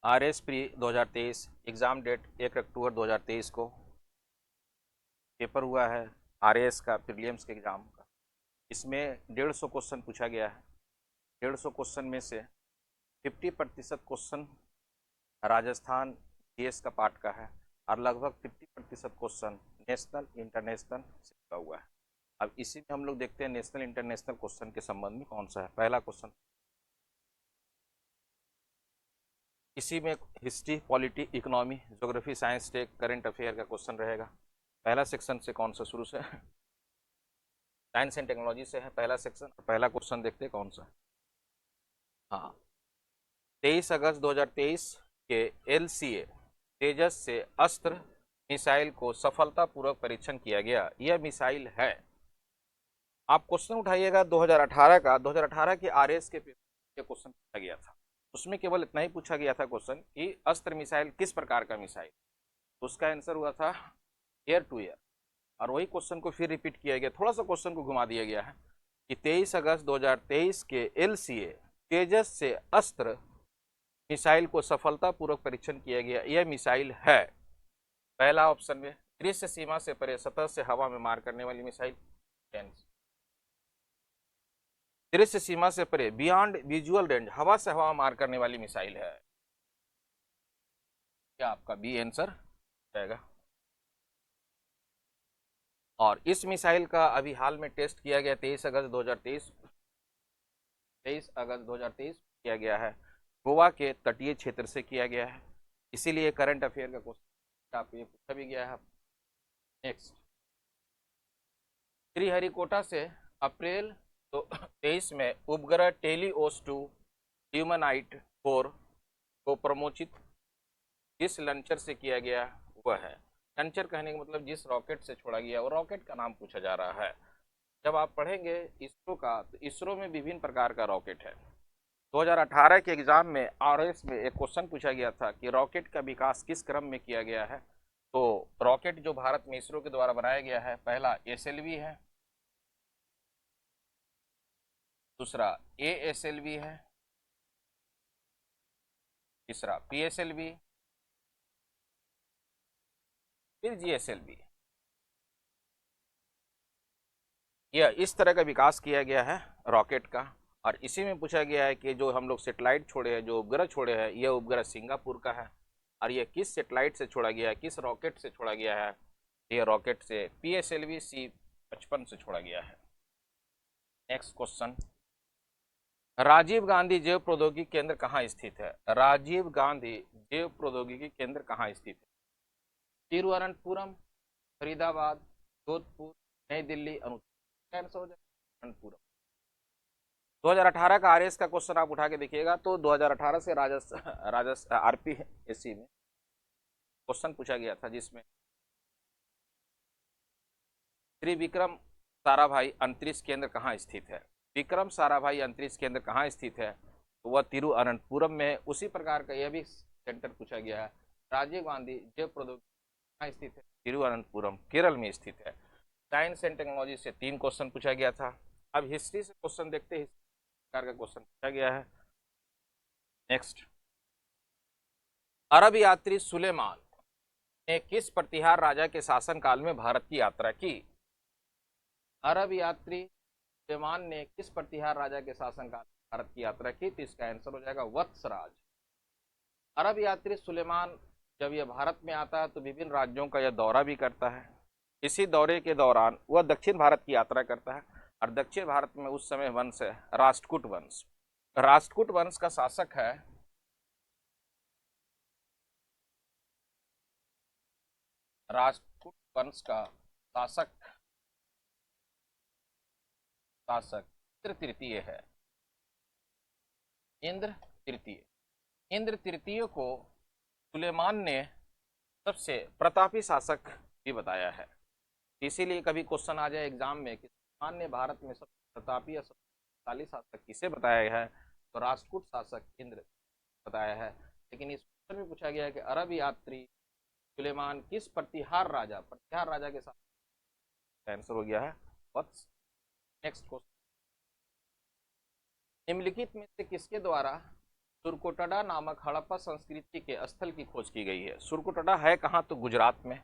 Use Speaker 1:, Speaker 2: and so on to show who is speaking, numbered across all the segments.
Speaker 1: RS pre 2023 exam date 1 अक्टूबर 2023 को paper हुआ है RAS का प्रीलिम्स के एग्ज़ाम का। इसमें 150 क्वेश्चन पूछा गया है। 150 क्वेश्चन में से 50% क्वेश्चन राजस्थान GS का पार्ट का है और लगभग 50% क्वेश्चन नेशनल इंटरनेशनल से जुड़ा हुआ है। अब इसी में हम लोग देखते हैं नेशनल इंटरनेशनल क्वेश्चन के संबंध में कौन सा है। पहला क्वेश्चन इसी में history, polity, economy, geography, science, tech, current affair का क्वेश्चन रहेगा। पहला सेक्शन से कौन सा शुरू से साइंस एंड टेक्नोलॉजी से है पहला सेक्शन। पहला क्वेश्चन देखते हैं कौन सा है। हाँ, 23 अगस्त 2023 के LCA तेजस से अस्त्र मिसाइल को सफलतापूर्वक परीक्षण किया गया। यह मिसाइल है, आप क्वेश्चन उठाइएगा 2018 का। 2018 के RS के पेपर क्वेश्चन पूछा गया था। उसमें केवल इतना ही पूछा गया था क्वेश्चन कि अस्त्र मिसाइल किस प्रकार का मिसाइल। उसका आंसर हुआ था एयर टू एयर। और वही क्वेश्चन को फिर रिपीट किया गया, थोड़ा सा क्वेश्चन को घुमा दिया गया है कि 23 अगस्त 2023 के LCA तेजस से अस्त्र मिसाइल को सफलतापूर्वक परीक्षण किया गया। यह मिसाइल है, पहला ऑप्शन में दृश्य सीमा से परे सतह से हवा में मार करने वाली मिसाइल। दृश्य सीमा से परे बियॉन्ड विजुअल रेंज, हवा से हवा मार करने वाली मिसाइल है। क्या आपका बी आंसर जाएगा। और इस मिसाइल का अभी हाल में टेस्ट किया गया 23 अगस्त 2023 किया गया है। गोवा के तटीय क्षेत्र से किया गया है, इसीलिए करंट अफेयर का क्वेश्चन आपको ये पूछा भी गया है। नेक्स्ट, श्रीहरिकोटा से अप्रैल 23 में उपग्रह टेलीओस 2 ह्यूमनाइट 4 को प्रमोचित जिस लॉन्चर से किया गया वह है। लॉन्चर कहने का मतलब जिस रॉकेट से छोड़ा गया, वो रॉकेट का नाम पूछा जा रहा है। जब आप पढ़ेंगे इसरो का तो इसरो में विभिन्न प्रकार का रॉकेट है। 2018 के एग्जाम में RS में एक क्वेश्चन पूछा गया था कि रॉकेट का विकास किस क्रम में किया गया है। तो रॉकेट जो भारत में इसरो के द्वारा बनाया गया है, पहला SLV है, दूसरा ASLV है, तीसरा PSLV, फिर GSLV। यह इस तरह का विकास किया गया है रॉकेट का। और इसी में पूछा गया है कि जो हम लोग सेटेलाइट छोड़े हैं, जो उपग्रह छोड़े हैं, यह उपग्रह सिंगापुर का है। और यह किस सेटेलाइट से छोड़ा गया है, किस रॉकेट से छोड़ा गया है। यह रॉकेट से PSLV C-55 से छोड़ा गया है। नेक्स्ट क्वेश्चन, राजीव गांधी जैव प्रौद्योगिकी केंद्र कहाँ स्थित है। राजीव गांधी जैव प्रौद्योगिकी केंद्र कहाँ स्थित है। तिरुवनंतपुरम, फरीदाबाद, जोधपुर, नई दिल्ली, तिरुवनंतपुरम। 2018 का RS का क्वेश्चन आप उठा के देखिएगा तो 2018 से राजस्थान RPSC में क्वेश्चन पूछा गया था, जिसमें श्री विक्रम साराभाई अंतरिक्ष केंद्र कहाँ स्थित है। विक्रम साराभाई अंतरिक्ष केंद्र कहाँ स्थित है, तो वह तिरुवनंतपुरम में। उसी प्रकार का यह भी सेंटर पूछा गया है, राजीव गांधी जैव प्रौद्योगिकी कहाँ स्थित है, तिरुवनंतपुरम केरल में स्थित है। साइंस एंड टेक्नोलॉजी से 3 क्वेश्चन पूछा गया था। अब हिस्ट्री से क्वेश्चन देखते हैं, प्रकार का क्वेश्चन पूछा गया है। नेक्स्ट, अरब यात्री सुलेमान ने किस प्रतिहार राजा के शासनकाल में भारत की यात्रा की। अरब यात्री सुलेमान ने किस प्रतिहार राजा के शासनकाल में भारत की यात्रा की, तो इसका आंसर हो जाएगा वत्सराज। अरब यात्री सुलेमान जब यह भारत में आता है तो विभिन्न राज्यों का यह दौरा भी करता है। इसी दौरे के दौरान वह दक्षिण भारत की यात्रा करता है। और दक्षिण भारत में उस समय वंश है राष्ट्रकूट वंश। राष्ट्रकूट वंश का शासक है राष्ट्रकूट वंश का शासक इंद्र तृतीय है। इंद्र तृतीय, इंद्र तृतीय को सुलेमान ने सबसे प्रतापी शासक भी बताया है। इसीलिए कभी क्वेश्चन आ जाए एग्जाम में कि सुलेमान ने भारत में सबसे प्रतापी या सबसे शक्तिशाली शासक किसे बताया है, तो राष्ट्रकूट शासक इंद्र बताया है। लेकिन इस क्वेश्चन में पूछा गया है कि अरब यात्री सुलेमान किस प्रतिहार राजा के साथ। आंसर हो गया है वत्स। नेक्स्ट क्वेश्चन, निम्नलिखित में से किसके द्वारा सुरकोटड़ा नामक हड़प्पा संस्कृति के स्थल की खोज की गई है। सुरकोटड़ा है कहाँ? तो गुजरात में,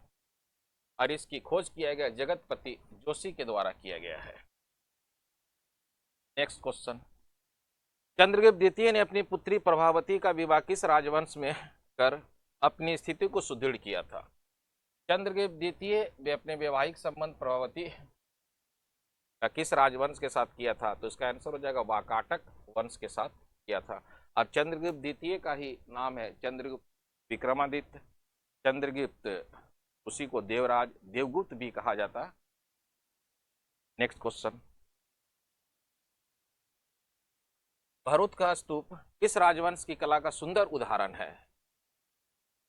Speaker 1: और इसकी खोज किया गया जगतपति जोशी के द्वारा किया गया है। नेक्स्ट क्वेश्चन, चंद्रगुप्त द्वितीय ने अपनी पुत्री प्रभावती का विवाह किस राजवंश में कर अपनी स्थिति को सुदृढ़ किया था? चंद्रगुप्त द्वितीय ने अपने वैवाहिक संबंध प्रभावती का किस राजवंश के साथ किया था? तो इसका आंसर हो जाएगा वाकाटक वंश के साथ किया था। और चंद्रगुप्त द्वितीय का ही नाम है चंद्रगुप्त विक्रमादित्य। चंद्रगुप्त, उसी को देवराज देवगुप्त भी कहा जाता है। नेक्स्ट क्वेश्चन, भरूच का स्तूप किस राजवंश की कला का सुंदर उदाहरण है?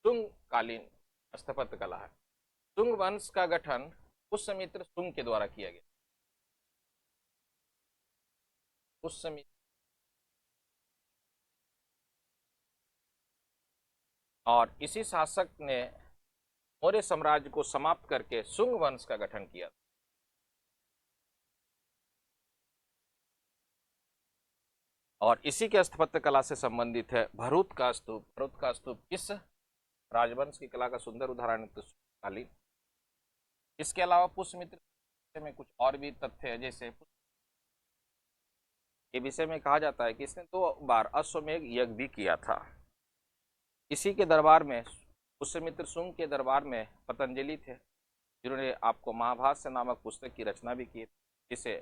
Speaker 1: शुंग कालीन स्थापत्य कला है। शुंग वंश का गठन पुष्यमित्र शुंग के द्वारा किया गया। पुष्यमित्र और इसी शासक ने मौर्य साम्राज्य को समाप्त करके शुंग वंश का गठन किया। और इसी के स्थापत्य कला से संबंधित है भरूच का स्तूप। भरूच का स्तूप किस राजवंश की कला का सुंदर उदाहरण है? तो कालीन। इसके अलावा पुष्यमित्र में कुछ और भी तथ्य है, जैसे के विषय में कहा जाता है कि इसने 2 बार अश्वमेध यज्ञ भी किया था। इसी के दरबार में, पुष्यमित्र शुंग के दरबार में पतंजलि थे, जिन्होंने आपको महाभाष्य नामक पुस्तक की रचना भी की, जिसे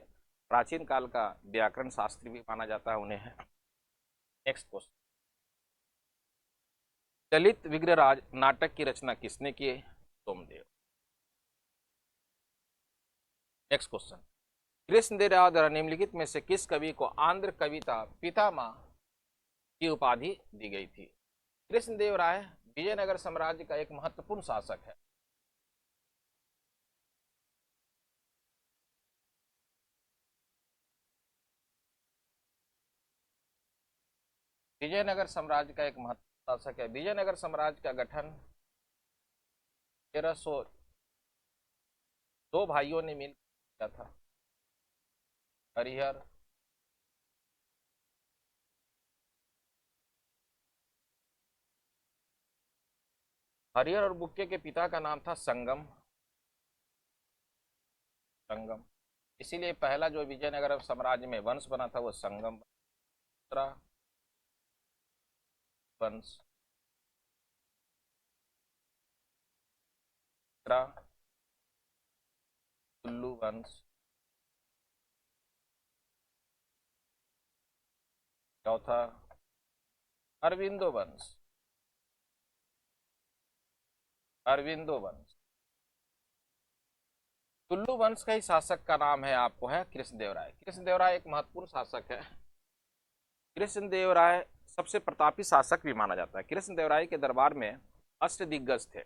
Speaker 1: प्राचीन काल का व्याकरण शास्त्री भी माना जाता है उन्हें। नेक्स्ट क्वेश्चन, ललित विग्रहराज नाटक की रचना किसने की? सोमदेव। नेक्स्ट क्वेश्चन, कृष्णदेव द्वारा निम्नलिखित में से किस कवि को आंध्र कविता पितामह की उपाधि दी गई थी? कृष्णदेव राय विजयनगर साम्राज्य का एक महत्वपूर्ण शासक है। विजयनगर साम्राज्य का एक महत्वपूर्ण शासक है। विजयनगर साम्राज्य का गठन 1302 भाइयों ने मिलकर किया था। हरिहर, हरिहर और बुक्के के पिता का नाम था संगम। संगम, इसीलिए पहला जो विजयनगर साम्राज्य में वंश बना था वो संगम। दूसरा वंश, कुल्लू वंश, चौथा अरविंदो वंश। अरविंदो वंश। कुल्लू वंश का ही शासक का नाम है आपको है कृष्णदेवराय। कृष्णदेवराय एक महत्वपूर्ण शासक है। कृष्णदेवराय सबसे प्रतापी शासक भी माना जाता है। कृष्णदेवराय के दरबार में अष्टदिग्गज थे।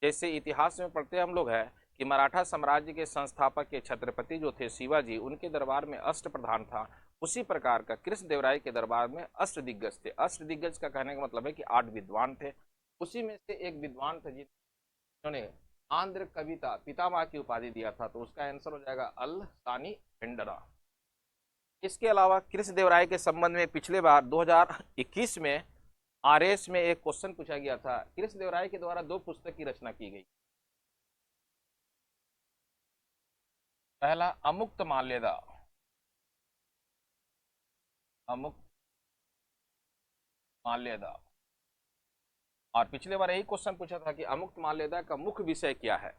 Speaker 1: जैसे इतिहास में पढ़ते हम लोग है कि मराठा साम्राज्य के संस्थापक के छत्रपति जो थे शिवाजी, उनके दरबार में अष्ट प्रधान था। उसी प्रकार का कृष्णदेवराय के दरबार में अष्टदिग्गज थे। अष्टदिग्गज का कहने का मतलब है कि 8 विद्वान थे। उसी में से एक विद्वान थे जिन्होंने आंध्र कविता पितामह की उपाधि दिया था। तो उसका आंसर हो जाएगा अल सानी भिंडरा। इसके अलावा कृष्णदेवराय के संबंध में पिछले बार 2021 में आरएस में एक क्वेश्चन पूछा गया था। कृष्णदेवराय के द्वारा 2 पुस्तक की रचना की गई। पहला अमुक्त माल्यदा, अमुक्त माल्यदा। और पिछले बार यही क्वेश्चन पूछा था कि अमुक्त माल्यदा का मुख्य विषय क्या है?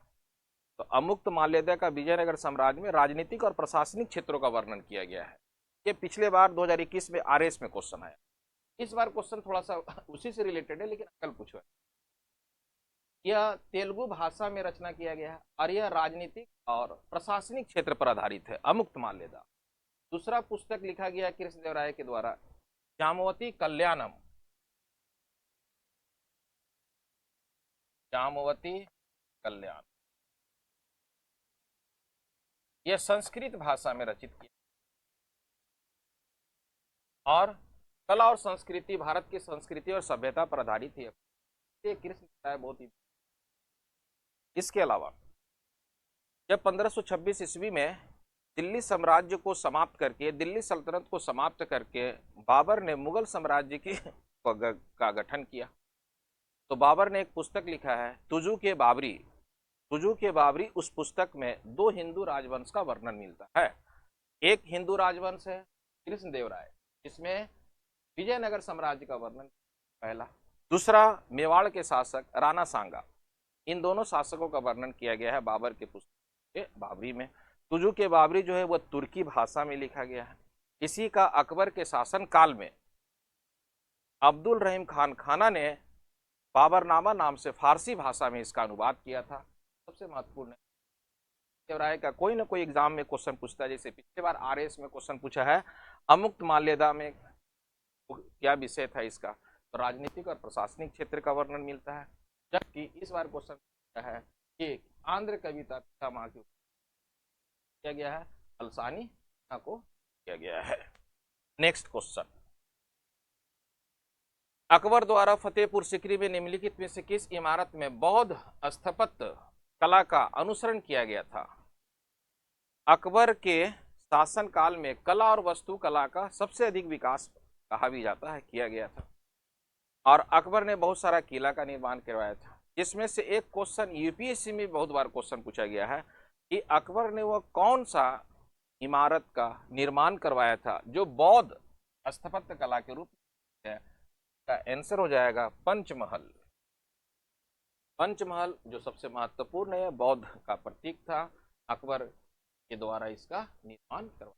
Speaker 1: तो अमुक्त माल्यदा का विजयनगर साम्राज्य में राजनीतिक और प्रशासनिक क्षेत्रों का वर्णन किया गया है। ये पिछले बार 2021 में आरएस में क्वेश्चन आया। इस बार क्वेश्चन थोड़ा सा उसी से रिलेटेड है, लेकिन कल पूछा। यह तेलुगु भाषा में रचना किया गया है और यह राजनीतिक और प्रशासनिक क्षेत्र पर आधारित है। अमुक्त माल्यदा। दूसरा पुस्तक लिखा गया कृष्णदेवराय के द्वारा जामवती कल्याणम। जामवती कल्याण, यह संस्कृत भाषा में रचित किया। और कला और संस्कृति, भारत की संस्कृति और सभ्यता पर आधारित है। कृष्णदेवराय बहुत ही। इसके अलावा जब 1526 ईस्वी में दिल्ली साम्राज्य को समाप्त करके, दिल्ली सल्तनत को समाप्त करके बाबर ने मुगल साम्राज्य की का गठन किया। तो बाबर ने एक पुस्तक लिखा है तुजू के बाबरी। तुजू के बाबरी, उस पुस्तक में दो हिंदू राजवंश का वर्णन मिलता है। एक हिंदू राजवंश है कृष्णदेवराय, जिसमें विजयनगर साम्राज्य का वर्णन पहला, दूसरा मेवाड़ के शासक राणा सांगा। इन दोनों शासकों का वर्णन किया गया है बाबर के पुस्तक के बाबरी में। तुजू के बाबरी जो है वह तुर्की भाषा में लिखा गया है। इसी का अकबर के शासन काल में अब्दुल रहीम खान खाना ने बाबरनामा नाम से फारसी भाषा में इसका अनुवाद किया था। सबसे महत्वपूर्ण देवराय का कोई ना कोई एग्जाम में क्वेश्चन पूछता है। जैसे पिछले बार आरएस में क्वेश्चन पूछा है अमुक्त माल्यदा में क्या विषय था इसका, तो राजनीतिक और प्रशासनिक क्षेत्र का वर्णन मिलता है। जबकि इस बार क्वेश्चन पूछा है कि आंध्र कविता पितामह की किया गया है, अलसानी को किया गया है। नेक्स्ट क्वेश्चन, अकबर द्वारा फतेहपुर सिकरी में निम्नलिखित में से किस इमारत में बौद्ध स्थापत्य कला का अनुसरण किया गया था? अकबर के शासनकाल में कला और वस्तु कला का सबसे अधिक विकास कहा भी जाता है किया गया था, और अकबर ने बहुत सारा किला का निर्माण करवाया था। जिसमें से एक क्वेश्चन यूपीएससी में बहुत बार क्वेश्चन पूछा गया है कि अकबर ने वह कौन सा इमारत का निर्माण करवाया था जो बौद्ध स्थापत्य कला के रूप में है? का आंसर हो जाएगा पंचमहल। पंचमहल जो सबसे महत्वपूर्ण है, बौद्ध का प्रतीक था, अकबर के द्वारा इसका निर्माण करवाया।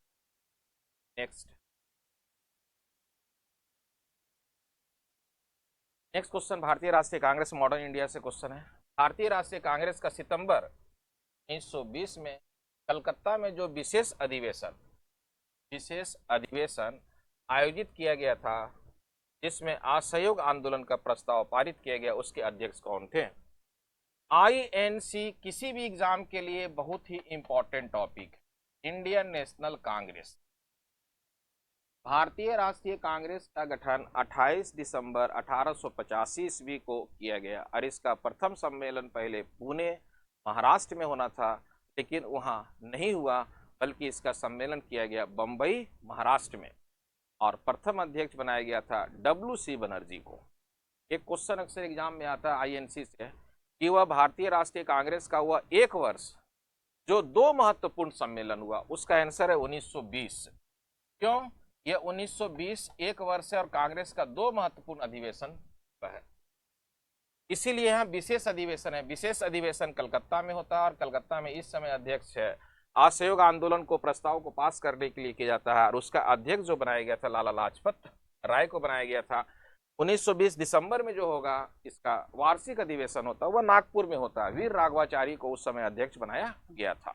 Speaker 1: नेक्स्ट क्वेश्चन, भारतीय राष्ट्रीय कांग्रेस मॉडर्न इंडिया से क्वेश्चन है। भारतीय राष्ट्रीय कांग्रेस का सितंबर 1920 में कलकत्ता में जो विशेष अधिवेशन आयोजित किया गया था, जिसमें असहयोग आंदोलन का प्रस्ताव पारित किया गया, उसके अध्यक्ष कौन थे? आईएनसी किसी भी एग्जाम के लिए बहुत ही इंपॉर्टेंट टॉपिक, इंडियन नेशनल कांग्रेस। भारतीय राष्ट्रीय कांग्रेस का गठन 28 दिसंबर 1885 ईस्वी को किया गया, और इसका प्रथम सम्मेलन पहले पुणे महाराष्ट्र में होना था, लेकिन वहां नहीं हुआ, बल्कि इसका सम्मेलन किया गया बंबई महाराष्ट्र में, और प्रथम अध्यक्ष बनाया गया था WC बनर्जी को। एक क्वेश्चन अक्सर एग्जाम में आता है आईएनसी से कि वह भारतीय राष्ट्रीय कांग्रेस का हुआ एक वर्ष जो दो महत्वपूर्ण सम्मेलन हुआ, उसका आंसर है 1920। क्यों? यह 1920 एक वर्ष है और कांग्रेस का दो महत्वपूर्ण अधिवेशन है, इसीलिए यहाँ विशेष अधिवेशन है। विशेष अधिवेशन कलकत्ता में होता है, और कलकत्ता में इस समय अध्यक्ष है असहयोग आंदोलन को प्रस्ताव को पास करने के लिए किया जाता है, और उसका अध्यक्ष जो बनाया गया था लाला लाजपत राय को बनाया गया था। 1920 दिसंबर में जो होगा इसका वार्षिक अधिवेशन होता है, वह नागपुर में होता है। वीर राघवाचारी को उस समय अध्यक्ष बनाया गया था।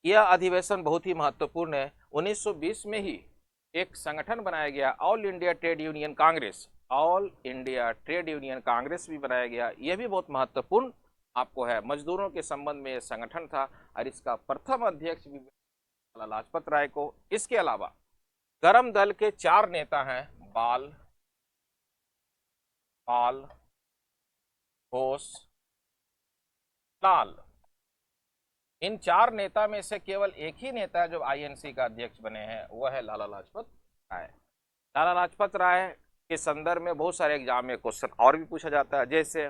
Speaker 1: यह अधिवेशन बहुत ही महत्वपूर्ण है। 1920 में ही एक संगठन बनाया गया, all India trade union Congress, all India trade union Congress भी बनाया गया। यह भी बहुत महत्वपूर्ण आपको है, मजदूरों के संबंध में यह संगठन था, और इसका प्रथम अध्यक्ष भी लाला लाजपत राय को। इसके अलावा गरम दल के चार नेता हैं, बाल, घोष, लाल। इन चार नेता में से केवल एक ही नेता जो आईएनसी का अध्यक्ष बने हैं, वह है लाला लाजपत राय। लाला लाजपत राय के संदर्भ में बहुत सारे एग्जाम में क्वेश्चन और भी पूछा जाता है। जैसे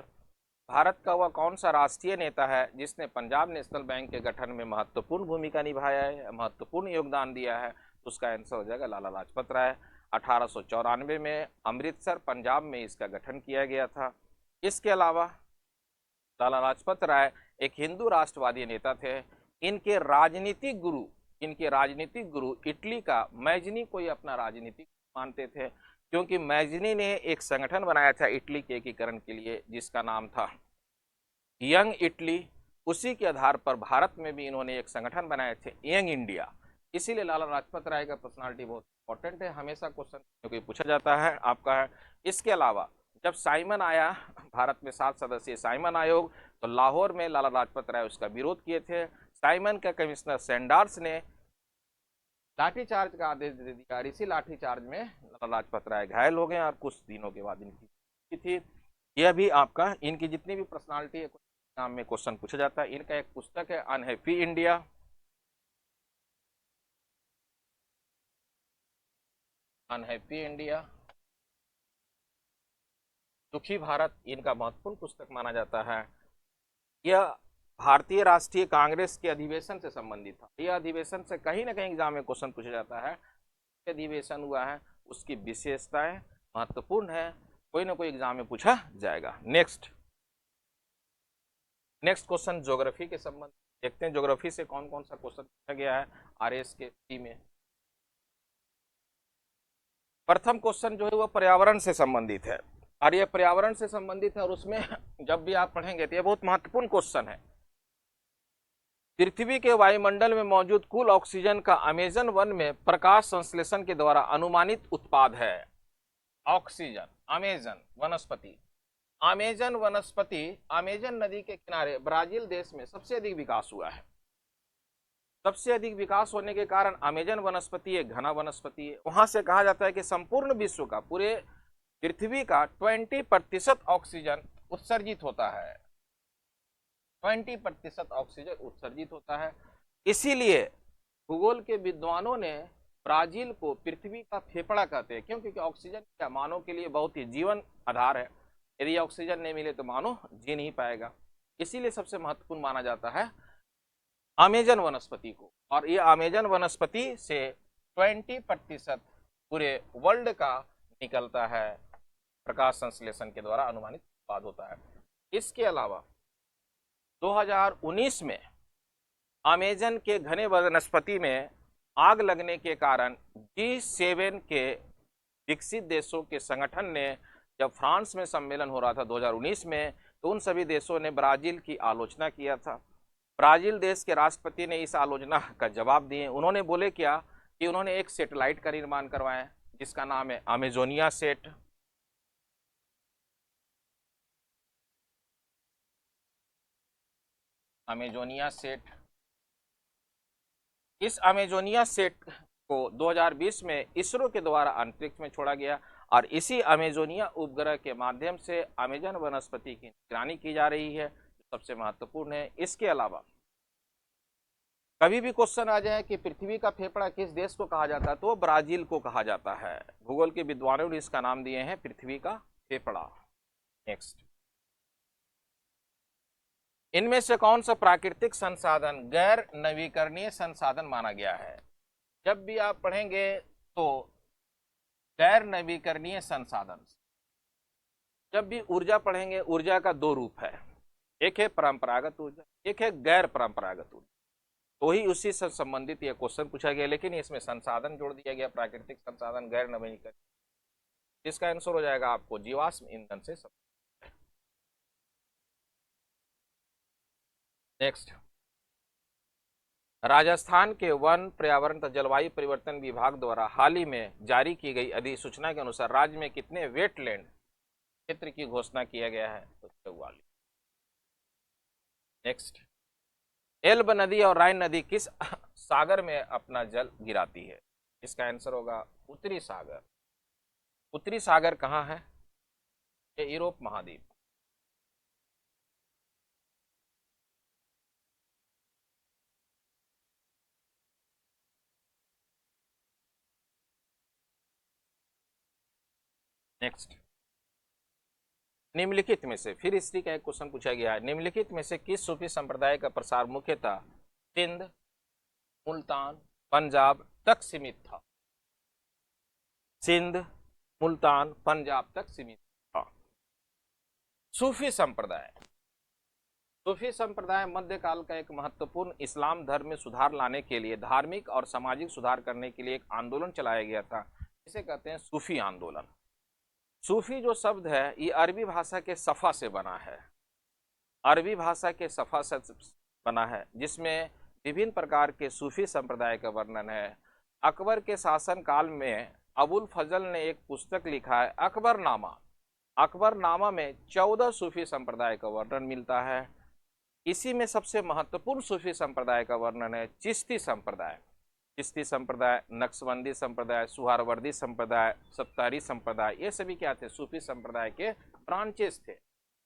Speaker 1: भारत का वह कौन सा राष्ट्रीय नेता है जिसने पंजाब नेशनल बैंक के गठन में महत्वपूर्ण भूमिका निभाया है, महत्वपूर्ण योगदान दिया है? उसका आंसर हो जाएगा लाला लाजपत राय। 1894 में अमृतसर पंजाब में इसका गठन किया गया था। इसके अलावा लाला लाजपत राय एक हिंदू राष्ट्रवादी नेता थे। इनके राजनीतिक गुरु इटली का मैजनी को ही अपना राजनीतिक मानते थे, क्योंकि मैजनी ने एक संगठन बनाया था इटली के एकीकरण के लिए, जिसका नाम था यंग इटली। उसी के आधार पर भारत में भी इन्होंने एक संगठन बनाए थे, यंग इंडिया। इसीलिए लाला लाजपत राय का पर्सनालिटी बहुत इंपॉर्टेंट है, हमेशा क्वेश्चन क्योंकि पूछा जाता है आपका है। इसके अलावा जब साइमन आया भारत में 7 सदस्यीय साइमन आयोग, तो लाहौर में लाला लाजपत राय उसका विरोध किए थे। साइमन का कमिश्नर सैंडर्स ने लाठीचार्ज का आदेश दे दिया, इसी लाठीचार्ज में लाला लाजपत राय घायल हो गए, और कुछ दिनों के बाद इनकी थी। यह भी आपका इनकी जितनी भी पर्सनालिटी है नाम में क्वेश्चन पूछा जाता है। इनका एक पुस्तक है अनहैप्पी इंडिया, अनहैप्पी इंडिया, दुखी भारत इनका महत्वपूर्ण पुस्तक माना जाता है। यह भारतीय राष्ट्रीय कांग्रेस के अधिवेशन से संबंधित था। यह अधिवेशन से कहीं ना कहीं एग्जाम में क्वेश्चन पूछा जाता है। अधिवेशन हुआ है, उसकी विशेषताएं महत्वपूर्ण है, कोई ना कोई एग्जाम में पूछा जाएगा। नेक्स्ट क्वेश्चन ज्योग्राफी के संबंध देखते हैं, ज्योग्राफी से कौन कौन सा क्वेश्चन पूछा गया है आरएस के सी में। प्रथम क्वेश्चन जो है वह पर्यावरण से संबंधित है, और यह पर्यावरण से संबंधित है, और उसमें जब भी आप पढ़ेंगे तो यह बहुत महत्वपूर्ण क्वेश्चन है। पृथ्वी के वायुमंडल में मौजूद कुल ऑक्सीजन का अमेजन वन में प्रकाश संश्लेषण के द्वारा अनुमानित उत्पाद है। ऑक्सीजन, अमेजन वनस्पति, अमेजन वनस्पति अमेजन नदी के किनारे ब्राजील देश में सबसे अधिक विकास हुआ है। सबसे अधिक विकास होने के कारण अमेजन वनस्पति एक घना वनस्पति है। वहां से कहा जाता है कि संपूर्ण विश्व का, पूरे पृथ्वी का 20% ऑक्सीजन उत्सर्जित होता है। 20% ऑक्सीजन उत्सर्जित होता है। इसीलिए भूगोल के विद्वानों ने ब्राजील को पृथ्वी का फेफड़ा कहते हैं, क्योंकि ऑक्सीजन क्या मानव के लिए बहुत ही जीवन आधार है। यदि ऑक्सीजन नहीं मिले तो मानव जी नहीं पाएगा। इसीलिए सबसे महत्वपूर्ण माना जाता है अमेजन वनस्पति को, और ये अमेजन वनस्पति से 20% पूरे वर्ल्ड का निकलता है, प्रकाश संश्लेषण के द्वारा अनुमानित उत्पाद होता है। इसके अलावा 2019 में अमेजन के घने वनस्पति में आग लगने के कारण G7 के विकसित देशों के संगठन ने, जब फ्रांस में सम्मेलन हो रहा था 2019 में, तो उन सभी देशों ने ब्राजील की आलोचना किया था। ब्राजील देश के राष्ट्रपति ने इस आलोचना का जवाब दिए। उन्होंने बोले क्या कि उन्होंने एक सैटेलाइट का निर्माण करवाया जिसका नाम है अमेजोनिया सेट। अमेजोनिया सेट, इस अमेजोनिया सेट को 2020 में इसरो के द्वारा अंतरिक्ष में छोड़ा गया, और इसी अमेजोनिया उपग्रह के माध्यम से अमेजन वनस्पति की निगरानी की जा रही है, जो सबसे महत्वपूर्ण है। इसके अलावा कभी भी क्वेश्चन आ जाए कि पृथ्वी का फेफड़ा किस देश को कहा जाता है, तो ब्राजील को कहा जाता है। भूगोल के विद्वानों ने इसका नाम दिए हैं पृथ्वी का फेफड़ा। नेक्स्ट, इनमें से कौन सा प्राकृतिक संसाधन गैर नवीकरणीय संसाधन माना गया है? जब भी आप पढ़ेंगे तो गैर नवीकरणीय संसाधन, जब भी ऊर्जा पढ़ेंगे, ऊर्जा का दो रूप है, एक है परंपरागत ऊर्जा, एक है गैर परंपरागत ऊर्जा। तो ही उसी से संबंधित यह क्वेश्चन पूछा गया, लेकिन इसमें संसाधन जोड़ दिया गया, प्राकृतिक संसाधन गैर नवीकरणीय। इसका आंसर हो जाएगा आपको जीवाश्म ईंधन से। नेक्स्ट, राजस्थान के वन, पर्यावरण तथा जलवायु परिवर्तन विभाग द्वारा हाल ही में जारी की गई अधिसूचना के अनुसार राज्य में कितने वेटलैंड क्षेत्र की घोषणा किया गया है? तो 44। नेक्स्ट, एल्ब नदी और राइन नदी किस सागर में अपना जल गिराती है? इसका आंसर होगा उत्तरी सागर। उत्तरी सागर कहाँ है? ये यूरोप महाद्वीप। नेक्स्ट, निम्नलिखित में से, फिर हिस्ट्री का एक क्वेश्चन पूछा गया है, निम्नलिखित में से किस सूफी संप्रदाय का प्रसार मुख्यतः सिंध, मुल्तान, पंजाब तक सीमित था? सिंध, मुल्तान, पंजाब तक सीमित था। सूफी संप्रदाय, सूफी संप्रदाय मध्यकाल का एक महत्वपूर्ण इस्लाम धर्म में सुधार लाने के लिए, धार्मिक और सामाजिक सुधार करने के लिए एक आंदोलन चलाया गया था, इसे कहते हैं सूफी आंदोलन। सूफी जो शब्द है ये अरबी भाषा के सफ़ा से बना है, अरबी भाषा के सफ़ा से बना है, जिसमें विभिन्न प्रकार के सूफी संप्रदाय का वर्णन है। अकबर के शासन काल में अबुल फजल ने एक पुस्तक लिखा है अकबरनामा। अकबरनामा में 14 सूफी संप्रदाय का वर्णन मिलता है। इसी में सबसे महत्वपूर्ण सूफी संप्रदाय का वर्णन है चिश्ती संप्रदाय। चिश्ती संप्रदाय, नक्शबंदी संप्रदाय, सुहारवर्दी संप्रदाय, सत्तारी संप्रदाय, ये सभी क्या थे? सूफी संप्रदाय के ब्रांचेस थे।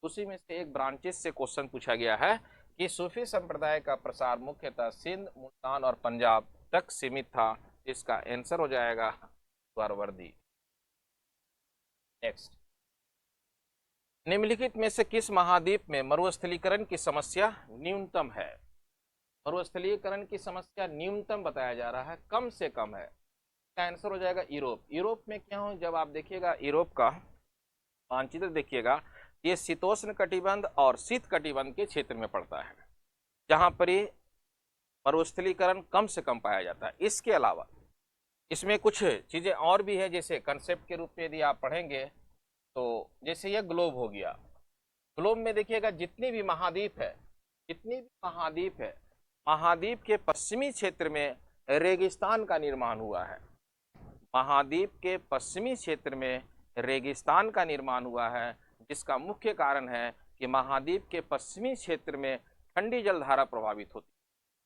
Speaker 1: उसी में से एक ब्रांचेस से क्वेश्चन पूछा गया है कि सूफी संप्रदाय का प्रसार मुख्यतः सिंध, मुल्तान और पंजाब तक सीमित था। इसका आंसर हो जाएगा स्वरवर्दी। नेक्स्ट, निम्नलिखित में से किस महाद्वीप में मरुस्थलीकरण की समस्या न्यूनतम है? मरुस्थलीकरण की समस्या न्यूनतम बताया जा रहा है, कम से कम है। इसका आंसर हो जाएगा यूरोप। यूरोप में क्या हो, जब आप देखिएगा यूरोप का मानचित्र देखिएगा, ये शीतोष्ण कटिबंध और शीत कटिबंध के क्षेत्र में पड़ता है, जहां पर ये मरुस्थलीकरण कम से कम पाया जाता है। इसके अलावा इसमें कुछ चीजें और भी है, जैसे कंसेप्ट के रूप में यदि आप पढ़ेंगे तो जैसे यह ग्लोब हो गया। ग्लोब में देखिएगा जितनी भी महाद्वीप है, जितनी भी महाद्वीप है, महाद्वीप के पश्चिमी क्षेत्र में रेगिस्तान का निर्माण हुआ है। महाद्वीप के पश्चिमी क्षेत्र में रेगिस्तान का निर्माण हुआ है, जिसका मुख्य कारण है कि महाद्वीप के पश्चिमी क्षेत्र में ठंडी जलधारा प्रभावित होती है,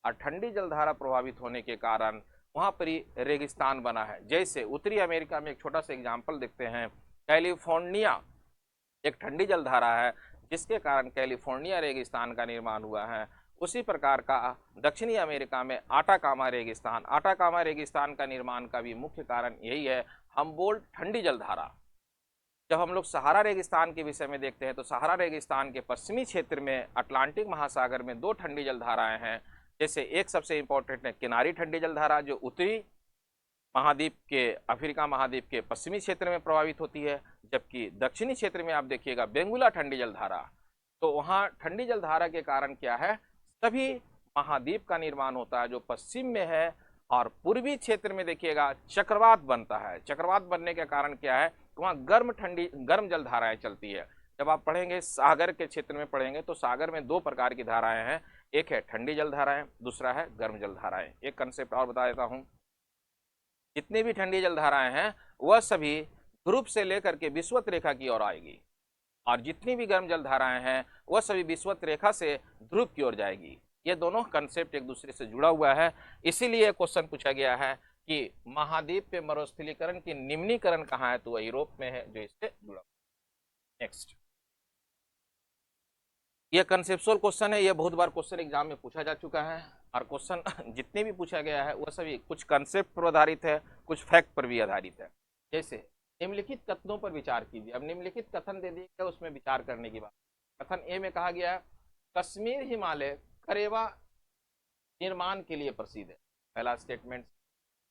Speaker 1: और ठंडी जलधारा प्रभावित होने के कारण वहाँ पर ही रेगिस्तान बना है। जैसे उत्तरी अमेरिका में एक छोटा सा एग्जाम्पल देखते हैं, कैलिफोर्निया एक ठंडी जलधारा है, जिसके कारण कैलिफोर्निया रेगिस्तान का निर्माण हुआ है। उसी प्रकार का दक्षिणी अमेरिका में आटाकामा रेगिस्तान, आटाकामा रेगिस्तान का निर्माण का भी मुख्य कारण यही है, हम्बोल्ट ठंडी जलधारा। जब हम लोग सहारा रेगिस्तान के विषय में देखते हैं तो सहारा रेगिस्तान के पश्चिमी क्षेत्र में अटलांटिक महासागर में दो ठंडी जलधाराएं हैं। जैसे एक सबसे इंपॉर्टेंट है किनारी ठंडी जलधारा, जो उत्तरी महाद्वीप के अफ्रीका महाद्वीप के पश्चिमी क्षेत्र में प्रभावित होती है, जबकि दक्षिणी क्षेत्र में आप देखिएगा बेंगुला ठंडी जलधारा। तो वहाँ ठंडी जलधारा के कारण क्या है, सभी महाद्वीप का निर्माण होता है जो पश्चिम में है, और पूर्वी क्षेत्र में देखिएगा चक्रवात बनता है। चक्रवात बनने के कारण क्या है, वहाँ गर्म जलधाराएं चलती है। जब आप पढ़ेंगे सागर के क्षेत्र में पढ़ेंगे तो सागर में दो प्रकार की धाराएं हैं, एक है ठंडी जलधाराएं, दूसरा है गर्म जलधाराएं। एक कंसेप्ट और बता देता हूँ, जितनी भी ठंडी जलधाराएं हैं वह सभी ध्रुव से लेकर के विषुवत रेखा की ओर आएगी, और जितनी भी गर्म जलधाराएं हैं वह सभी विषुवत रेखा से ध्रुव की ओर जाएगी। ये दोनों कंसेप्ट एक दूसरे से जुड़ा हुआ है, इसीलिए क्वेश्चन पूछा गया है कि महाद्वीप पे मरुस्थलीकरण की निम्नीकरण कहाँ है, तो वह यूरोप में है, जो इससे जुड़ा। नेक्स्ट, यह कंसेप्चुअल क्वेश्चन है, यह बहुत बार क्वेश्चन एग्जाम में पूछा जा चुका है, और क्वेश्चन जितने भी पूछा गया है वह सभी कुछ कंसेप्ट पर आधारित है, कुछ फैक्ट पर भी आधारित है। जैसे निम्नलिखित कथनों पर विचार कीजिए। अब निम्नलिखित कथन दे दिए गए, उसमें विचार करने की बात। कथन ए में कहा गया कश्मीर हिमालय करेवा निर्माण के लिए प्रसिद्ध है। पहला स्टेटमेंट,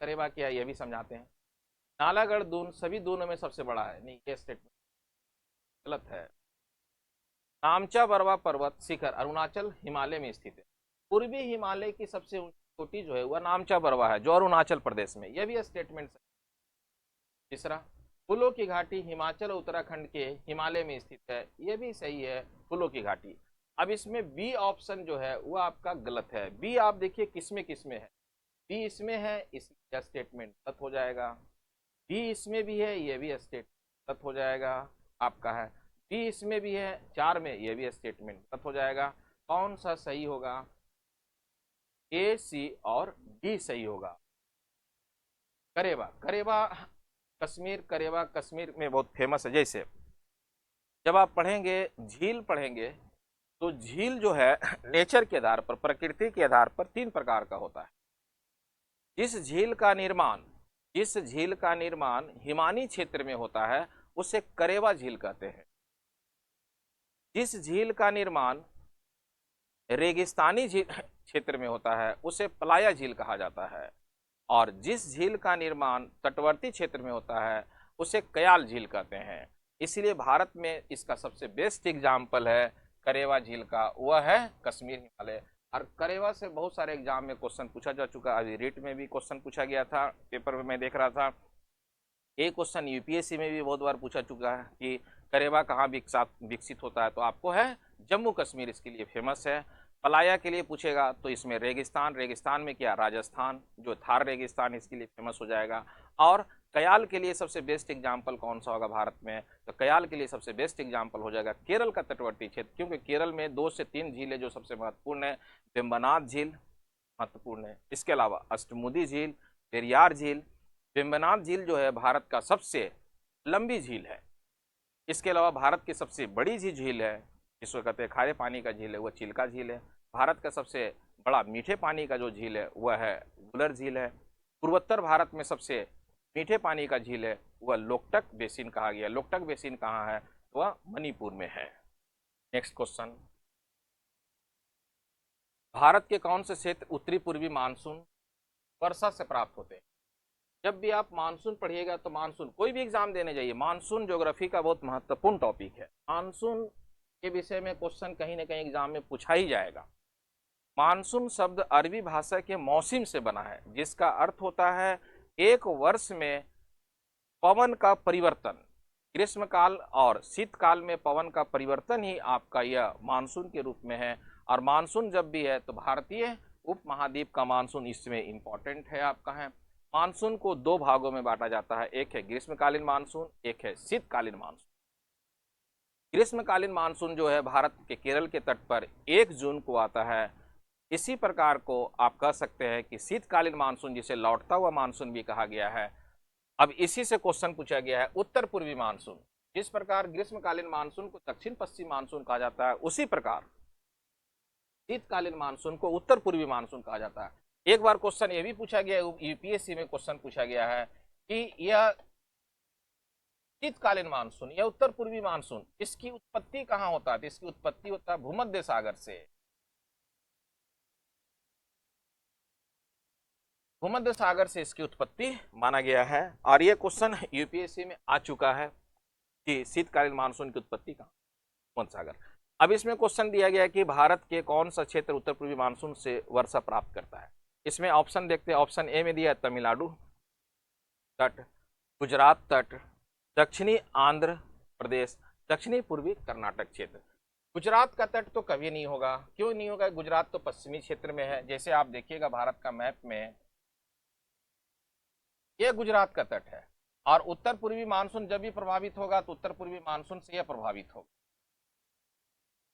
Speaker 1: करेवा क्या है यह भी समझाते हैं। नालागढ़ दून सभी दूनों में सबसे बड़ा है, नहीं, ये स्टेटमेंट गलत है। नामचा बरवा पर्वत शिखर अरुणाचल हिमालय में स्थित है। पूर्वी हिमालय की सबसे चोटी जो है वह नामचा बरवा है, जो अरुणाचल प्रदेश में, यह भी स्टेटमेंट। तीसरा, फूलों की घाटी हिमाचल और उत्तराखंड के हिमालय में स्थित है, यह भी सही है, फूलों की घाटी। अब इसमें बी ऑप्शन जो है वह आपका गलत है। बी आप देखिए किसमें किसमें है, बी इसमें है, इसलिए स्टेटमेंट गलत हो जाएगा। बी इसमें भी है, यह भी स्टेटमेंट गलत हो जाएगा आपका है। बी इसमें भी है, 4 में, यह भी स्टेटमेंट गलत हो जाएगा। कौन सा सही होगा, ए, सी और डी सही होगा। करेवा, करेवा कश्मीर, करेवा कश्मीर में बहुत फेमस है। जैसे जब आप पढ़ेंगे झील पढ़ेंगे तो झील जो है नेचर के आधार पर, प्रकृति के आधार पर 3 प्रकार का होता है। जिस झील का निर्माण हिमानी क्षेत्र में होता है उसे करेवा झील कहते हैं। जिस झील का निर्माण रेगिस्तानी क्षेत्र में होता है उसे पलाया झील कहा जाता है, और जिस झील का निर्माण तटवर्ती क्षेत्र में होता है उसे कयाल झील कहते हैं। इसलिए भारत में इसका सबसे बेस्ट एग्जाम्पल है करेवा झील का, वह है कश्मीर हिमालय। और करेवा से बहुत सारे एग्जाम में क्वेश्चन पूछा जा चुका है। अभी रीट में भी क्वेश्चन पूछा गया था, पेपर में मैं देख रहा था। एक क्वेश्चन यूपीएससी में भी बहुत बार पूछा चुका है कि करेवा कहाँ विकसित होता है, तो आपको है जम्मू कश्मीर इसके लिए फेमस है। पलाया के लिए पूछेगा तो इसमें रेगिस्तान में क्या, राजस्थान, जो थार रेगिस्तान इसके लिए फेमस हो जाएगा। और कयाल के लिए सबसे बेस्ट एग्जाम्पल कौन सा होगा भारत में, तो कयाल के लिए सबसे बेस्ट एग्जाम्पल हो जाएगा केरल का तटवर्ती क्षेत्र, क्योंकि केरल में 2 से 3 झीलें जो सबसे महत्वपूर्ण है। वेम्बनाड झील महत्वपूर्ण है, इसके अलावा अष्टमुदी झील, पेरियार झील। वेम्बनाड झील जो है भारत का सबसे लंबी झील है। इसके अलावा भारत की सबसे बड़ी झील है, जिसको कहते हैं खारे पानी का झील है, वह चिल्का झील है। भारत का सबसे बड़ा मीठे पानी का जो झील है वह है वुलर झील है। पूर्वोत्तर भारत में सबसे मीठे पानी का झील है वह लोकटक बेसिन कहा गया। लोकटक बेसिन कहाँ है? वह मणिपुर में है। नेक्स्ट क्वेश्चन, भारत के कौन से क्षेत्र उत्तरी पूर्वी मानसून वर्षा से प्राप्त होते हैं? जब भी आप मानसून पढ़िएगा तो मानसून, कोई भी एग्जाम देने जाइए, मानसून ज्योग्राफी का बहुत महत्वपूर्ण टॉपिक है। मानसून के विषय में क्वेश्चन कहीं ना कहीं एग्जाम में पूछा ही जाएगा। मानसून शब्द अरबी भाषा के मौसम से बना है, जिसका अर्थ होता है एक वर्ष में पवन का परिवर्तन। ग्रीष्म काल और शीतकाल में पवन का परिवर्तन ही आपका यह मानसून के रूप में है। और मानसून जब भी है तो भारतीय उपमहाद्वीप का मानसून इसमें इंपॉर्टेंट है आपका है। मानसून को दो भागों में बांटा जाता है, एक है ग्रीष्मकालीन मानसून, एक है शीतकालीन मानसून। ग्रीष्मकालीन मानसून जो है भारत के केरल के तट पर 1 जून को आता है। इसी प्रकार को आप कह सकते हैं कि शीतकालीन मानसून, जिसे लौटता हुआ मानसून भी कहा गया है। अब इसी से क्वेश्चन पूछा गया है उत्तर पूर्वी मानसून। जिस प्रकार ग्रीष्मकालीन मानसून को दक्षिण पश्चिम मानसून कहा जाता है, उसी प्रकार शीतकालीन मानसून को उत्तर पूर्वी मानसून कहा जाता है। एक बार क्वेश्चन ये भी पूछा गया, यूपीएससी में क्वेश्चन पूछा गया है कि यह शीतकालीन मानसून या उत्तर पूर्वी मानसून, इसकी उत्पत्ति कहाँ होता है? तो इसकी उत्पत्ति होता है भूमध्य सागर से। भूमध्य सागर से इसकी उत्पत्ति माना गया है। और यह क्वेश्चन यूपीएससी में आ चुका है कि शीतकालीन मानसून की उत्पत्ति कहाँ? भूमध्य सागर। अब इसमें क्वेश्चन दिया गया है कि भारत के कौन सा क्षेत्र उत्तर पूर्वी मानसून से वर्षा प्राप्त करता है। इसमें ऑप्शन देखते हैं। ऑप्शन ए में दिया है तमिलनाडु तट, गुजरात तट, दक्षिणी आंध्र प्रदेश, दक्षिणी पूर्वी कर्नाटक क्षेत्र। गुजरात का तट तो कभी नहीं होगा। क्यों नहीं होगा? गुजरात तो पश्चिमी क्षेत्र में है। जैसे आप देखिएगा भारत का मैप में, यह गुजरात का तट है। और उत्तर पूर्वी मानसून जब भी प्रभावित होगा तो उत्तर पूर्वी मानसून से यह प्रभावित होगा।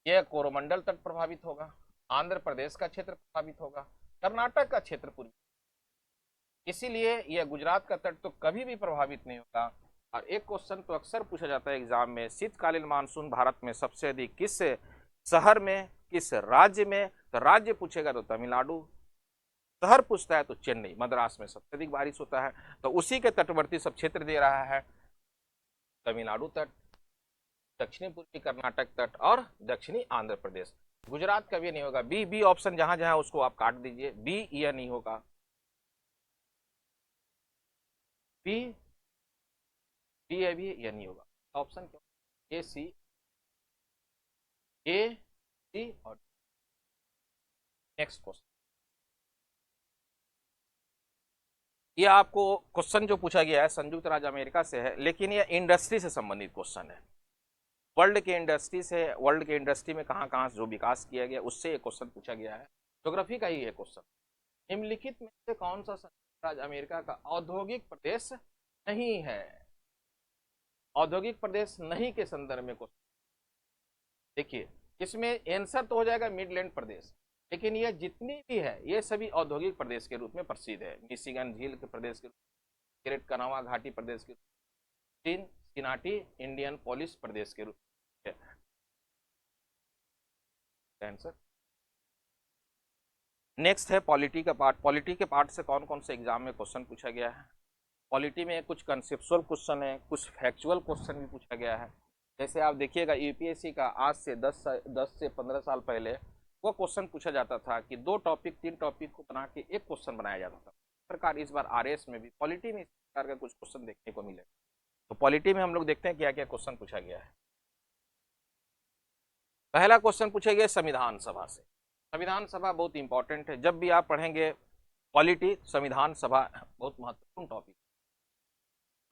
Speaker 1: यह कोरोमंडल तट प्रभावित होगा, आंध्र प्रदेश का क्षेत्र प्रभावित होगा, कर्नाटक का क्षेत्र पूर्वी, इसीलिए यह गुजरात का तट तो कभी भी प्रभावित नहीं होगा। और एक क्वेश्चन तो अक्सर पूछा जाता है एग्जाम में, शीतकालीन मानसून भारत में सबसे अधिक किस शहर में, किस राज्य में? तो राज्य पूछेगा तो तमिलनाडु, शहर पूछता है तो चेन्नई, मद्रास में सबसे अधिक बारिश होता है। तो उसी के तटवर्ती सब क्षेत्र दे रहा है, तमिलनाडु तट, दक्षिणी पूर्वी कर्नाटक तट और दक्षिणी आंध्र प्रदेश। गुजरात का भी नहीं होगा। बी बी ऑप्शन जहां जहां उसको आप काट दीजिए, बी यह नहीं होगा। बी बी है, भी यह नहीं होगा। ऑप्शन क्यों? ए सी, ए सी और नेक्स्ट क्वेश्चन। ये आपको क्वेश्चन जो पूछा गया है संयुक्त राज्य अमेरिका से है, लेकिन ये इंडस्ट्री से संबंधित क्वेश्चन है। वर्ल्ड के इंडस्ट्री से, वर्ल्ड के इंडस्ट्री में कहाँ कहाँ जो विकास किया गया उससे ये क्वेश्चन पूछा गया है। ज्योग्राफी का ही है क्वेश्चन। निम्नलिखित में से कौन सा संयुक्त राज्य अमेरिका का औद्योगिक प्रदेश नहीं है? औद्योगिक प्रदेश नहीं के संदर्भ में क्वेश्चन देखिए। इसमें आंसर तो हो जाएगा मिडलैंड प्रदेश, लेकिन ये जितनी भी है ये सभी औद्योगिक प्रदेश के रूप में प्रसिद्ध है। मिशिगन झील के प्रदेश के, ग्रेट कनावा घाटी प्रदेश के, सिनाटी इंडियन पोलिस प्रदेश के रूप में आंसर। नेक्स्ट है पॉलिटी का पार्ट। पॉलिटी के पार्ट से कौन कौन से एग्जाम में क्वेश्चन पूछा गया है? पॉलिटी में कुछ कंसेप्चुअल क्वेश्चन है, कुछ फैक्चुअल क्वेश्चन भी पूछा गया है। जैसे आप देखिएगा यूपीएससी का आज से 10 से 15 साल पहले वो क्वेश्चन पूछा जाता था कि 2 टॉपिक 3 टॉपिक को बना के एक क्वेश्चन बनाया जाता था। इस प्रकार इस बार आरएस में भी पॉलिटी में इस प्रकार का कुछ क्वेश्चन देखने को मिले। तो पॉलिटी में हम लोग देखते हैं क्या क्या क्वेश्चन पूछा गया है। पहला क्वेश्चन पूछा गया संविधान सभा से। संविधान सभा बहुत इंपॉर्टेंट है। जब भी आप पढ़ेंगे पॉलिटी, संविधान सभा बहुत महत्वपूर्ण टॉपिक।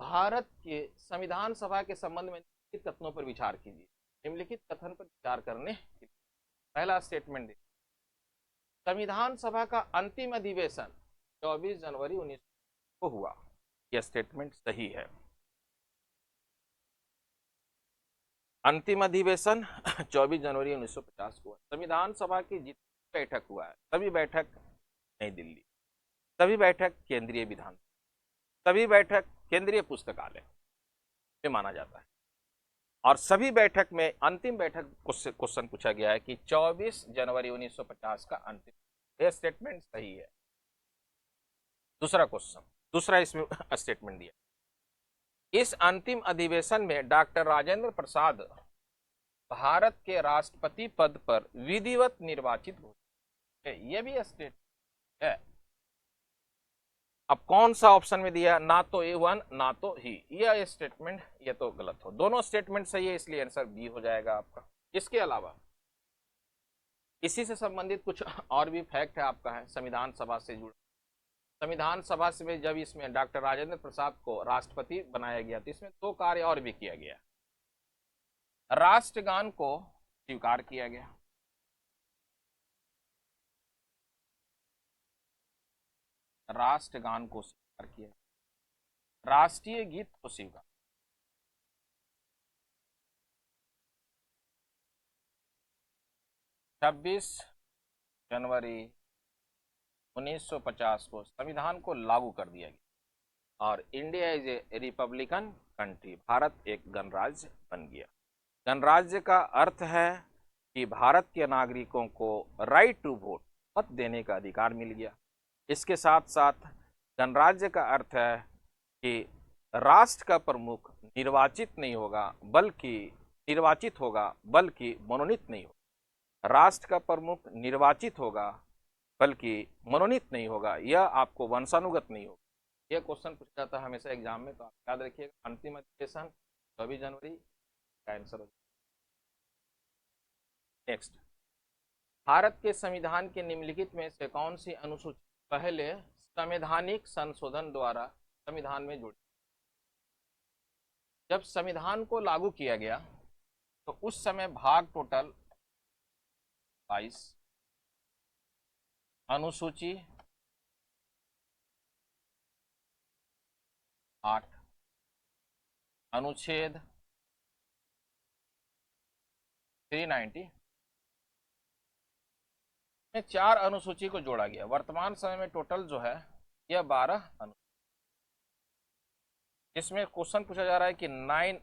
Speaker 1: भारत के संविधान सभा के संबंध में निम्नलिखित कथनों पर विचार कीजिए। निम्नलिखित कथन पर विचार करने के लिए पहला स्टेटमेंट देखिए, संविधान सभा का अंतिम अधिवेशन 24 जनवरी 19 को हुआ। यह स्टेटमेंट सही है। अंतिम अधिवेशन 24 जनवरी 1950 को। संविधान सभा की जितनी बैठक हुआ है सभी बैठक नई दिल्ली, सभी बैठक केंद्रीय विधान, सभी बैठक केंद्रीय पुस्तकालय में माना जाता है। और सभी बैठक में अंतिम बैठक क्वेश्चन पूछा गया है कि 24 जनवरी 1950 का अंतिम। यह स्टेटमेंट सही है। दूसरा क्वेश्चन, दूसरा इसमें स्टेटमेंट दिया, इस अंतिम अधिवेशन में डॉक्टर राजेंद्र प्रसाद भारत के राष्ट्रपति पद पर विधिवत निर्वाचित हुए। यह भी स्टेट है। अब कौन सा ऑप्शन में दिया, ना तो A1 ना तो ही, यह स्टेटमेंट ये तो गलत हो। दोनों स्टेटमेंट सही है, इसलिए आंसर बी हो जाएगा आपका। इसके अलावा इसी से संबंधित कुछ और भी फैक्ट है आपका, है संविधान सभा से जुड़ा। संविधान सभा से जब इसमें डॉक्टर राजेंद्र प्रसाद को राष्ट्रपति बनाया गया तो इसमें दो कार्य और भी किया गया। राष्ट्रगान को स्वीकार किया गया, राष्ट्रगान को स्वीकार किया, राष्ट्रीय गीत को स्वीकार। 26 जनवरी 1950 को संविधान को लागू कर दिया गया और India is a Republican country, Bharat एक गणराज्य बन गया। गणराज्य का अर्थ है कि भारत के नागरिकों को राइट टू वोट, मत देने का अधिकार मिल गया। इसके साथ साथ गणराज्य का अर्थ है कि राष्ट्र का प्रमुख निर्वाचित नहीं होगा बल्कि मनोनीत नहीं होगा। राष्ट्र का प्रमुख निर्वाचित होगा बल्कि मनोनीत नहीं होगा, यह आपको वंशानुगत नहीं होगा। यह क्वेश्चन पूछा जाता है हमेशा एग्जाम में, तो आप याद रखिएगा। अंतिम अधिवेशन 24 जनवरी का आंसर हो। नेक्स्ट, भारत के संविधान के निम्नलिखित में से कौन सी अनुसूची पहले संवैधानिक संशोधन द्वारा संविधान में जुड़ी? जब संविधान को लागू किया गया तो उस समय भाग टोटल 22, अनुसूची 8, अनुच्छेद 390 में 4 अनुसूची को जोड़ा गया। वर्तमान समय में टोटल जो है यह 12 अनुसूची। इसमें क्वेश्चन पूछा जा रहा है कि 9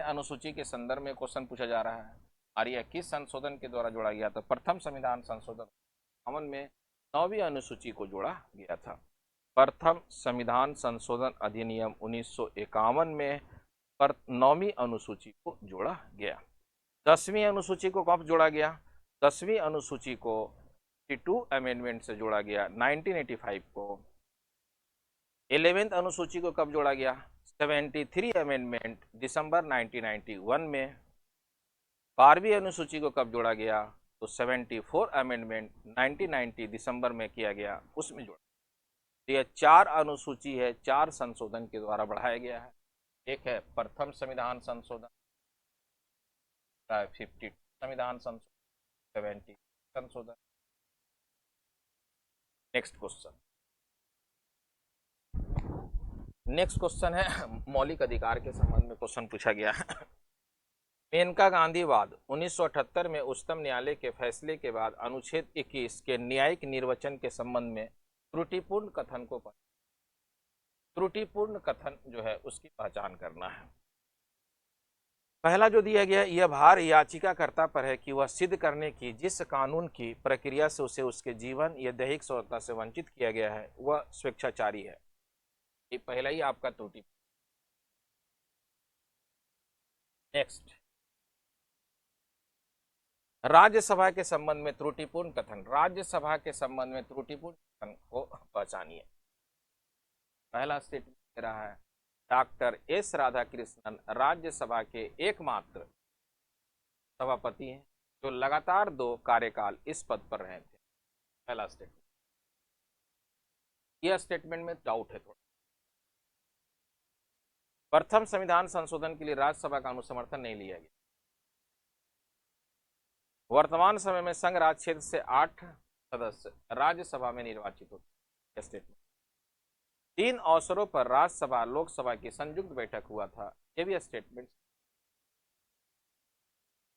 Speaker 1: अनुसूची के संदर्भ में क्वेश्चन पूछा जा रहा है और यह किस संशोधन के द्वारा जोड़ा गया? तो प्रथम संविधान संशोधन 51 में 9वीं अनुसूची को जोड़ा गया था। प्रथम संविधान संशोधन अधिनियम 1951 में 9वीं अनुसूची को जोड़ा गया। 10वीं अनुसूची को कब जोड़ा गया? 10वीं अनुसूची को 52 अमेंडमेंट से जोड़ा गया 1985 को। 11th अनुसूची को कब जोड़ा गया? 73 अमेंडमेंट दिसंबर 1991 में। 12वीं अनुसूची को कब जोड़ा गया? तो 74 अमेंडमेंट 1990 दिसंबर में किया गया, उसमें जोड़ा। तो यह 4 अनुसूची है, 4 संशोधन के द्वारा बढ़ाया गया है। एक है प्रथम संविधान संशोधन, 52 संविधान संशोधन, 70 संशोधन। नेक्स्ट क्वेश्चन है मौलिक अधिकार के संबंध में क्वेश्चन पूछा गया है। मेनका गांधीवाद 1978 में उच्चतम न्यायालय के फैसले के बाद अनुच्छेद 21 के न्यायिक निर्वचन के संबंध में त्रुटिपूर्ण कथन को त्रुटिपूर्ण कथन जो है उसकी पहचान करना है। पहला जो दिया गया, यह भार याचिकाकर्ता पर है कि वह सिद्ध करने की जिस कानून की प्रक्रिया से उसे उसके जीवन या दैहिक स्वतंत्रता से वंचित किया गया है वह स्वेच्छाचारी है। ये पहला ही आपका त्रुटि। नेक्स्ट, राज्यसभा के संबंध में त्रुटिपूर्ण कथन। राज्यसभा के संबंध में त्रुटिपूर्ण कथन को पहचानिए। पहला स्टेटमेंट दे रहा है, डॉक्टर एस राधाकृष्णन राज्यसभा के एकमात्र सभापति हैं जो लगातार 2 कार्यकाल इस पद पर रहे थे। पहला स्टेटमेंट। यह स्टेटमेंट में डाउट है थोड़ा। प्रथम संविधान संशोधन के लिए राज्यसभा का अनुसमर्थन नहीं लिया गया। वर्तमान समय में संघ राज्य क्षेत्र से 8 सदस्य राज्यसभा में निर्वाचित होते हैं। स्टेटमेंट। 3 अवसरों पर राज्यसभा लोकसभा की संयुक्त बैठक हुआ था। यह भी statement.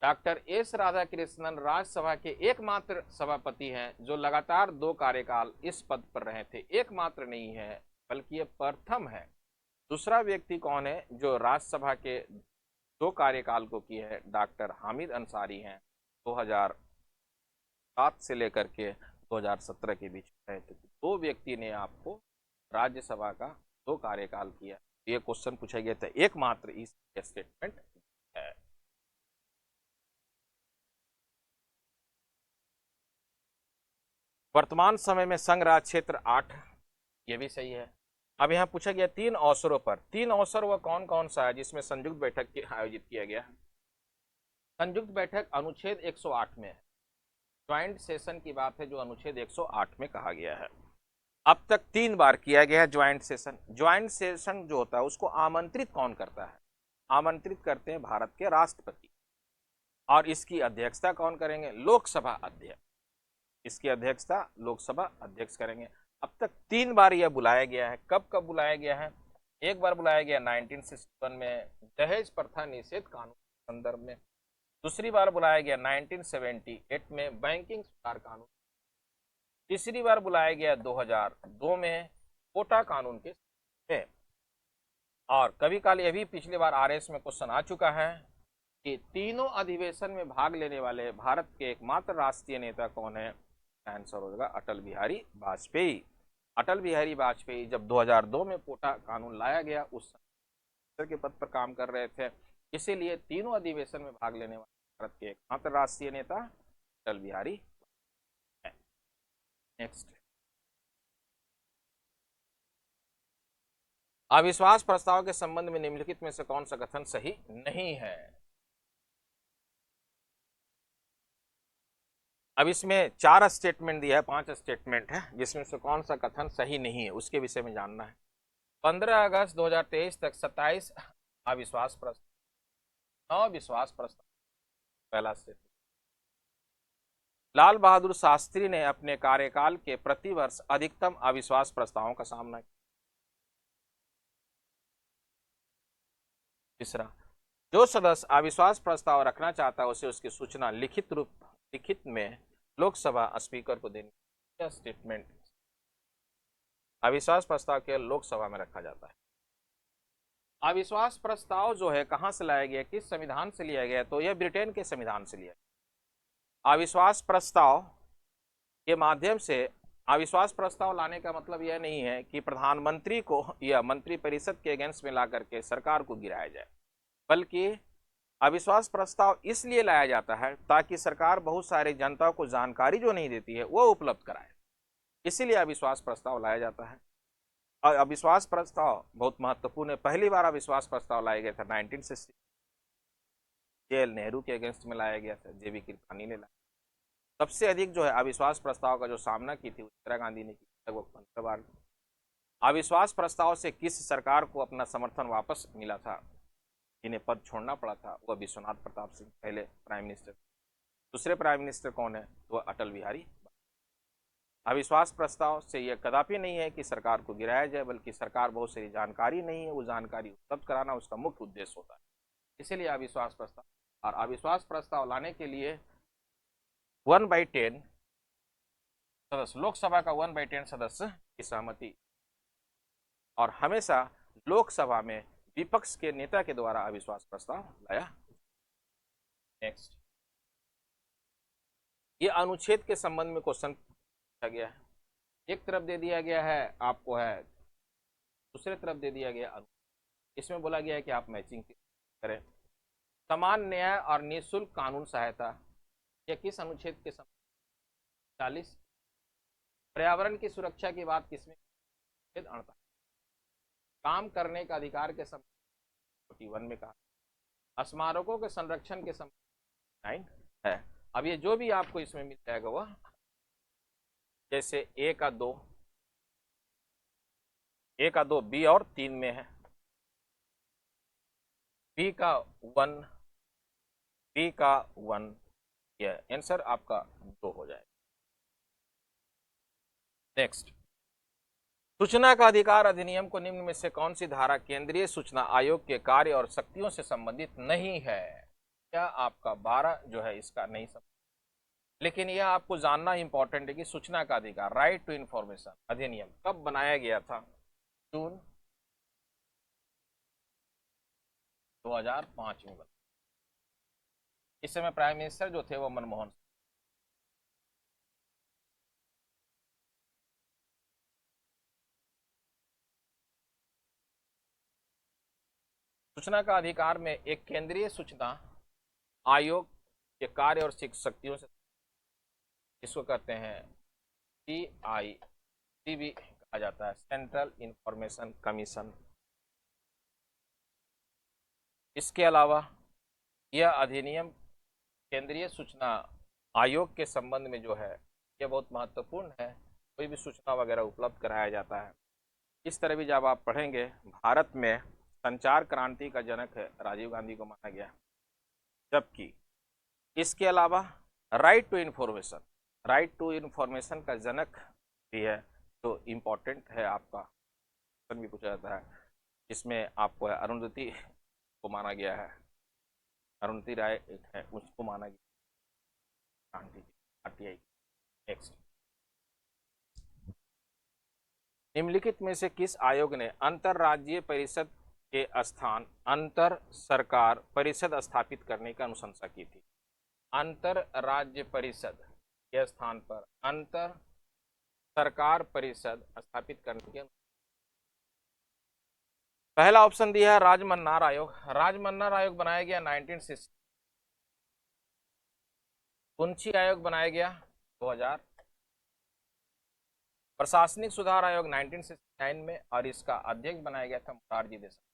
Speaker 1: Doctor S Radhakrishnan Rajya Sabha के एकमात्र सभापति हैं जो लगातार 2 कार्यकाल इस पद पर रहे थे। एकमात्र नहीं है बल्कि ये प्रथम है। दूसरा व्यक्ति कौन है जो राज्यसभा के 2 कार्यकाल को किए हैं? डॉक्टर हामिद अंसारी हैं। 2007 से लेकर के 2017 के बीच रहे थे। 2 व्यक्ति ने आपको राज्यसभा का 2 कार्यकाल किया। ये क्वेश्चन पूछा गया था, एकमात्र इस स्टेटमेंट है। वर्तमान समय में संघ राज क्षेत्र 8, ये भी सही है। अब यहाँ पूछा गया 3 अवसरों पर, 3 अवसर वह कौन कौन सा है जिसमें संयुक्त बैठक आयोजित किया गया। संयुक्त बैठक अनुच्छेद 108 में है, ज्वाइंट सेशन की बात है जो अनुच्छेद 108 में कहा गया है। अब तक 3 बार किया गया है ज्वाइंट सेशन। ज्वाइंट सेशन जो होता है उसको आमंत्रित कौन करता है, आमंत्रित करते हैं भारत के राष्ट्रपति, और इसकी अध्यक्षता कौन करेंगे, लोकसभा अध्यक्ष। इसकी अध्यक्षता लोकसभा अध्यक्ष करेंगे। अब तक 3 बार यह बुलाया गया है। कब कब बुलाया गया है, एक बार बुलाया गया 1961 में दहेज प्रथा निषेध कानून के संदर्भ में, दूसरी बार बुलाया गया 1978 में बैंकिंग सुधार कानून, तीसरी बार बुलाया गया 2002 में कोटा कानून के में। और कभी काल यह भी पिछली बार आरएस में क्वेश्चन आ चुका है कि तीनों अधिवेशन में भाग लेने वाले भारत के एकमात्र राष्ट्रीय नेता कौन है, आंसर हो जाएगा अटल बिहारी वाजपेयी। अटल बिहारी वाजपेयी जब 2002 में कोटा कानून लाया गया उस समय के पद पर काम कर रहे थे, इसीलिए तीनों अधिवेशन में भाग लेने वाले भारत के एकमात्र राष्ट्रीय नेता अटल बिहारी। नेक्स्ट, अविश्वास प्रस्ताव के संबंध में निम्नलिखित में से कौन सा कथन सही नहीं है। अब इसमें 4 स्टेटमेंट दिया है, 5 स्टेटमेंट है, जिसमें से कौन सा कथन सही नहीं है उसके विषय में जानना है। 15 अगस्त 2023 तक 27 अविश्वास प्रस्ताव, 9 विश्वास प्रस्ताव। पहला स्टेटमेंट, लाल बहादुर शास्त्री ने अपने कार्यकाल के प्रतिवर्ष अधिकतम अविश्वास प्रस्तावों का सामना किया। तीसरा, जो सदस्य अविश्वास प्रस्ताव रखना चाहता है उसे उसकी सूचना लिखित में लोकसभा स्पीकर को देनी। यह स्टेटमेंट, अविश्वास प्रस्ताव केवल लोकसभा में रखा जाता है। अविश्वास प्रस्ताव जो है कहां से लाया गया, किस संविधान से लिया गया, तो यह ब्रिटेन के संविधान से लिया गया। अविश्वास प्रस्ताव के माध्यम से, अविश्वास प्रस्ताव लाने का मतलब यह नहीं है कि प्रधानमंत्री को या मंत्रिपरिषद के अगेंस्ट में ला करके सरकार को गिराया जाए, बल्कि अविश्वास प्रस्ताव इसलिए लाया जाता है ताकि सरकार बहुत सारे जनता को जानकारी जो नहीं देती है वो उपलब्ध कराए, इसीलिए अविश्वास प्रस्ताव लाया जाता है। और अविश्वास प्रस्ताव बहुत महत्वपूर्ण है। पहली बार अविश्वास प्रस्ताव लाया गया था 1960, जेएल नेहरू के अगेंस्ट में लाया गया था, जेबी कृपलानी ने लाया। सबसे अधिक जो है अविश्वास प्रस्ताव का जो सामना की थी इंदिरा गांधी ने की, लगभग 15 बार। अविश्वास प्रस्ताव से किस सरकार को अपना समर्थन वापस मिला था, जिन्हें पद छोड़ना पड़ा था, वह विश्वनाथ प्रताप सिंह पहले प्राइम मिनिस्टर। दूसरे प्राइम मिनिस्टर कौन है, तो वह अटल बिहारी। अविश्वास प्रस्ताव से यह कदापि नहीं है कि सरकार को गिराया जाए, बल्कि सरकार बहुत सारी जानकारी नहीं है, वो जानकारी उपलब्ध कराना उसका मुख्य उद्देश्य होता है, इसीलिए अविश्वास प्रस्ताव। और अविश्वास प्रस्ताव लाने के लिए 1/10 सदस्य, लोकसभा का 1/10 सदस्य की सहमति, और हमेशा लोकसभा में विपक्ष के नेता के द्वारा अविश्वास प्रस्ताव लाया। नेक्स्ट, ये अनुच्छेद के संबंध में क्वेश्चन पूछा गया है। एक तरफ दे दिया गया है आपको है, दूसरे तरफ दे दिया गया, इसमें बोला गया है कि आप मैचिंग करें। समान न्याय और निःशुल्क कानून सहायता, यह किस अनुच्छेद के संबंध, 40। पर्यावरण की सुरक्षा की बात किसमें, 48। काम करने का अधिकार के संबंध 41 में कहा। स्मारकों के संरक्षण के संबंध 9 है। अब ये जो भी आपको इसमें मिल जाएगा वह, जैसे ए का 2 बी और 3 में है, बी का 1, यह आंसर आपका 2 हो जाएगा। नेक्स्ट, सूचना का अधिकार अधिनियम को निम्न में से कौन सी धारा केंद्रीय सूचना आयोग के कार्य और शक्तियों से संबंधित नहीं है, क्या आपका 12 जो है इसका नहीं समझ। लेकिन यह आपको जानना इंपॉर्टेंट है कि सूचना का अधिकार, राइट टू इंफॉर्मेशन अधिनियम कब बनाया गया था, जून 2005 में बना। इस समय प्राइम मिनिस्टर जो थे वो मनमोहन सिंह। सूचना का अधिकार में एक केंद्रीय सूचना आयोग के कार्य और शक्तियों से, इसको कहते हैं CICB कहा जाता है, सेंट्रल इंफॉर्मेशन कमीशन। इसके अलावा यह अधिनियम केंद्रीय सूचना आयोग के संबंध में जो है यह बहुत महत्वपूर्ण है, कोई भी सूचना वगैरह उपलब्ध कराया जाता है। इस तरह भी जब आप पढ़ेंगे, भारत में संचार क्रांति का जनक है राजीव गांधी को माना गया। जबकि इसके अलावा राइट टू इन्फॉर्मेशन का जनक भी है, जो इम्पोर्टेंट है, आपका क्वेश्चन भी पूछा जाता है। इसमें आपको अरुंधति को माना गया है, अरुंधति राय एक है, उसको माना गया RTI। नेक्स्ट, निम्नलिखित में से किस आयोग ने अंतरराज्यीय परिषद के स्थान अंतर सरकार परिषद स्थापित करने की अनुशंसा की थी? अंतर राज्य परिषद के स्थान पर अंतर सरकार परिषद स्थापित करने की, पहला ऑप्शन दिया है राजमन्नार आयोग। राजमन्नार आयोग बनाया गया 1960। पुंछी आयोग बनाया गया 2000। प्रशासनिक सुधार आयोग 1969 में, और इसका अध्यक्ष बनाया गया था मोरारजी देसाई।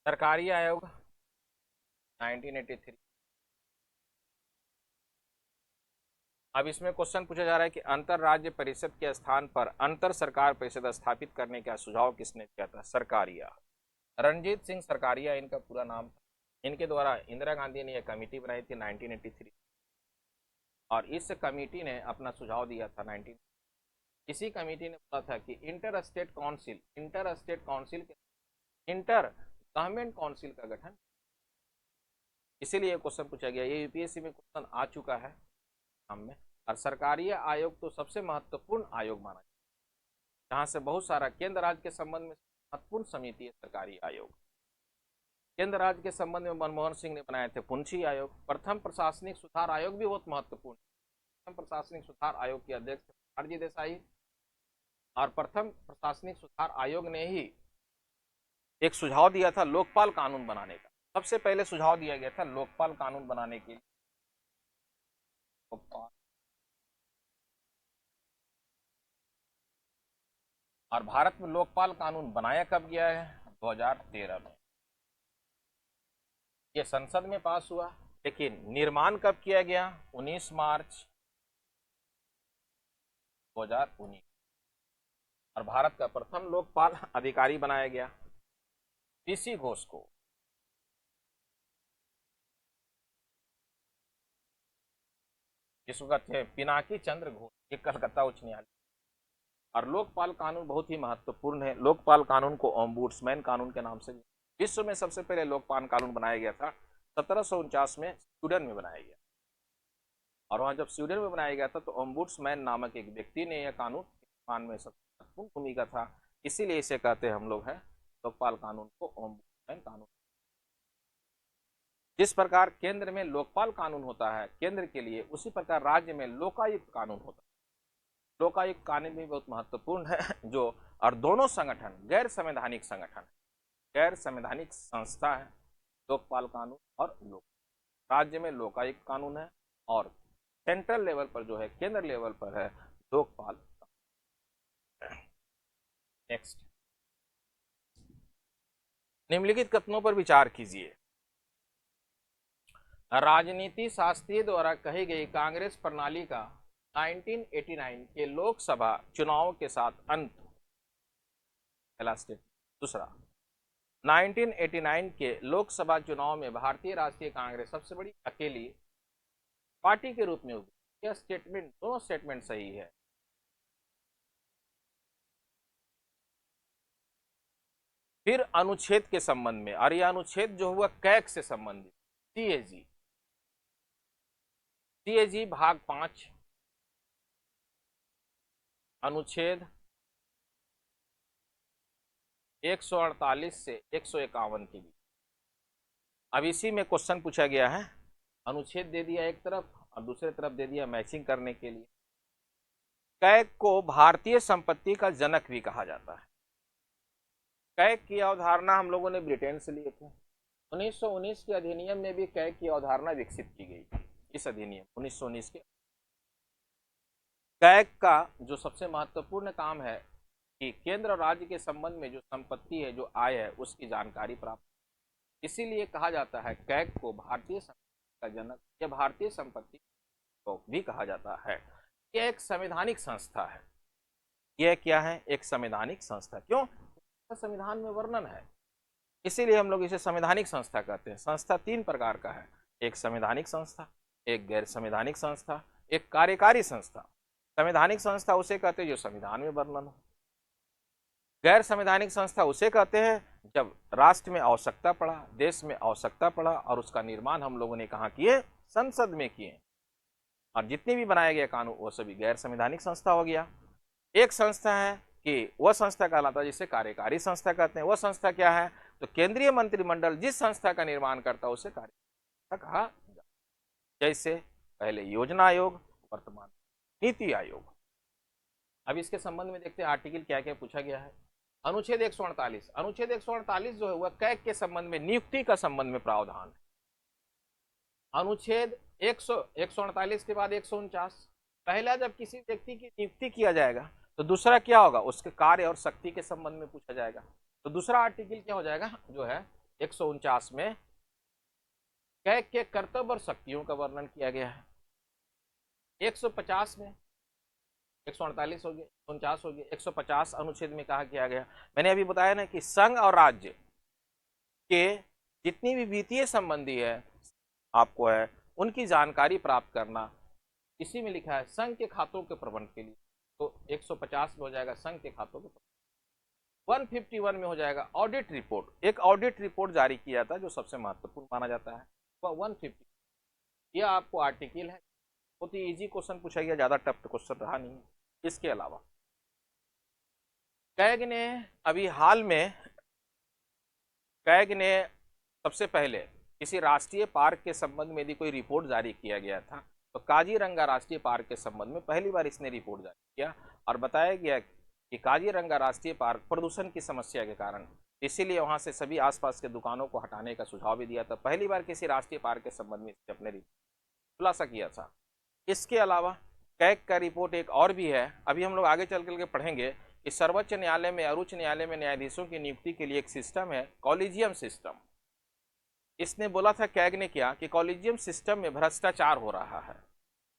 Speaker 1: सरकारी आयोग 1983। अब इसमें क्वेश्चन पूछा जा रहा है कि अंतर राज्य परिषद के स्थान पर अंतर सरकार परिषद स्थापित करने का सुझाव किसने किया था? सरकारिया, रणजीत सिंह सरकारिया इनका पूरा नाम था। इनके द्वारा इंदिरा गांधी ने यह कमेटी बनाई थी 1983, और इस कमेटी ने अपना सुझाव दिया था 19। इसी कमेटी ने बोला था कि इंटर स्टेट काउंसिल के इंटर गवर्नमेंट काउंसिल का गठन, इसीलिए क्वेश्चन पूछा गया। ये यूपीएससी में क्वेश्चन आ चुका है में। और सरकारी आयोग तो सबसे महत्वपूर्ण आयोग माना जाता है, जहां से बहुत सारा केंद्र राज्य के संबंध में महत्वपूर्ण समिति है सरकारी आयोग। केंद्र राज्य के संबंध में मनमोहन सिंह ने बनाए थे पुंछी आयोग। प्रथम प्रशासनिक सुधार आयोग भी बहुत महत्वपूर्ण है। प्रथम प्रशासनिक सुधार आयोग के अध्यक्ष थे मोरारजी देसाई, और प्रथम प्रशासनिक सुधार आयोग ने ही एक सुझाव दिया था लोकपाल कानून बनाने का। सबसे पहले सुझाव दिया गया था लोकपाल कानून बनाने के लिए। और भारत में लोकपाल कानून बनाया कब गया है? 2013 में। ये संसद में पास हुआ, लेकिन निर्माण कब किया गया? 19 मार्च 2019। और भारत का प्रथम लोकपाल अधिकारी बनाया गया पीसी घोष को। जिसको कहते हैं पिनाकी चंद्र घोष, ये कलकत्ता उच्च न्यायालय। और लोकपाल कानून बहुत ही महत्वपूर्ण है। लोकपाल कानून को ओम्बुड्समैन कानून के नाम से, विश्व में सबसे पहले लोकपाल कानून बनाया गया था 1749 में स्वीडन में बनाया गया। और वहां जब स्वीडन में बनाया गया था तो ओम्बुड्समैन नामक एक व्यक्ति ने यह कानून निर्माण में सबसे महत्वपूर्ण भूमिका था, इसीलिए इसे कहते हैं हम लोग हैं लोकपाल कानून को ओम्बुड्समैन कानून। जिस प्रकार केंद्र में लोकपाल कानून होता है केंद्र के लिए, उसी प्रकार राज्य में लोकायुक्त कानून होता है। लोकायुक्त कानून भी बहुत महत्वपूर्ण है, जो और दोनों संगठन गैर संवैधानिक संगठन, गैर संवैधानिक संस्था है लोकपाल कानून और लोक। राज्य में लोकायुक्त कानून है और सेंट्रल लेवल पर जो है, केंद्र लेवल पर है लोकपाल। नेक्स्ट, निम्नलिखित कथनों पर विचार कीजिए। राजनीति शास्त्री द्वारा कही गई कांग्रेस प्रणाली का 1989 के लोकसभा चुनाव के साथ अंत। पहला स्टेप। दूसरा, 1989 के लोकसभा चुनाव में भारतीय राष्ट्रीय कांग्रेस सबसे बड़ी अकेली पार्टी के रूप में उभरी। यह स्टेटमेंट, दोनों स्टेटमेंट सही है। फिर अनुच्छेद के संबंध में, और यह अनुच्छेद जो हुआ कैग से संबंधित, सीएजी भाग 5 अनुच्छेद 148 से 151 के बीच। अब इसी में क्वेश्चन पूछा गया है अनुच्छेद दे दिया एक तरफ और दूसरे तरफ दे दिया मैचिंग करने के लिए। कैग को भारतीय संपत्ति का जनक भी कहा जाता है। कैग की अवधारणा हम लोगों ने ब्रिटेन से लिए थे। 1919 के अधिनियम में भी कैग की अवधारणा विकसित की गई थी। इस अधिनियम 1919 के कैग का जो सबसे महत्वपूर्ण काम है कि केंद्र और राज्य के संबंध में जो संपत्ति है, जो आय है, उसकी जानकारी प्राप्त, इसीलिए कहा जाता है कैग को भारतीय संपत्ति का जनक या भारतीय संपत्ति को भी कहा जाता है। यह एक संवैधानिक संस्था है। यह क्या है? एक संवैधानिक संस्था। क्यों? संविधान में वर्णन है, इसीलिए हम लोग इसे संवैधानिक संस्था कहते हैं। संस्था तीन प्रकार का है, एक संवैधानिक संस्था, एक गैर संवैधानिक संस्था, एक कार्यकारी संस्था। संवैधानिक संस्था उसे कहते हैं जो संविधान में वर्णन हो। गैर संवैधानिक संस्था उसे कहते हैं जब राष्ट्र में आवश्यकता पड़ा, देश में आवश्यकता पड़ा और उसका निर्माण हम लोगों ने कहाँ किए? संसद में किए। और जितने भी बनाए गए कानून वो सभी गैर संवैधानिक संस्था हो गया। एक संस्था है कि वह संस्था कहलाता है जिसे कार्यकारी संस्था कहते हैं। वह संस्था क्या है? तो केंद्रीय मंत्रिमंडल जिस संस्था का निर्माण करता है उसे कार्यकारी कहा जाता है। जैसे पहले योजना आयोग, वर्तमान नीति आयोग। अब इसके संबंध में देखते हैं आर्टिकल क्या क्या पूछा गया है। अनुच्छेद 148। अनुच्छेद 148 जो है वह कैग के संबंध में नियुक्ति का संबंध में प्रावधान है। अनुच्छेद 148 के बाद 149। पहला जब किसी व्यक्ति की नियुक्ति किया जाएगा तो दूसरा क्या होगा? उसके कार्य और शक्ति के संबंध में पूछा जाएगा। तो दूसरा आर्टिकल क्या हो जाएगा? जो है 149 में कैग के कर्तव्य और शक्तियों का वर्णन किया गया है। 150 में 148 हो गया, 49 हो गया, 150 अनुच्छेद में कहा किया गया, मैंने अभी बताया ना कि संघ और राज्य के जितनी भी वित्तीय संबंधी है आपको है उनकी जानकारी प्राप्त करना। इसी में लिखा है संघ के खातों के प्रबंध के लिए, तो 150 में हो जाएगा संघ के खातों के प्रबंध। 151 में हो जाएगा ऑडिट रिपोर्ट। एक ऑडिट रिपोर्ट जारी किया था जो सबसे महत्वपूर्ण माना जाता है, वह 150। यह आपको आर्टिकल है, बहुत ही इजी क्वेश्चन पूछा गया, ज्यादा टफ क्वेश्चन रहा नहीं। इसके अलावा कैग ने अभी हाल में कैग ने सबसे पहले किसी राष्ट्रीय पार्क के संबंध में यदि कोई रिपोर्ट जारी किया गया था तो काजीरंगा राष्ट्रीय पार्क के संबंध में पहली बार इसने रिपोर्ट जारी किया और बताया गया कि काजीरंगा राष्ट्रीय पार्क प्रदूषण की समस्या के कारण, इसीलिए वहां से सभी आसपास के दुकानों को हटाने का सुझाव भी दिया था। पहली बार किसी राष्ट्रीय पार्क के संबंध में इसने अपने खुलासा किया था। इसके अलावा कैग का रिपोर्ट एक और भी है, अभी हम लोग आगे चल के पढ़ेंगे कि सर्वोच्च न्यायालय में और उच्च न्यायालय में न्यायाधीशों की नियुक्ति के लिए एक सिस्टम है, कॉलेजियम सिस्टम। इसने बोला था कैग ने क्या कि कॉलेजियम सिस्टम में भ्रष्टाचार हो रहा है,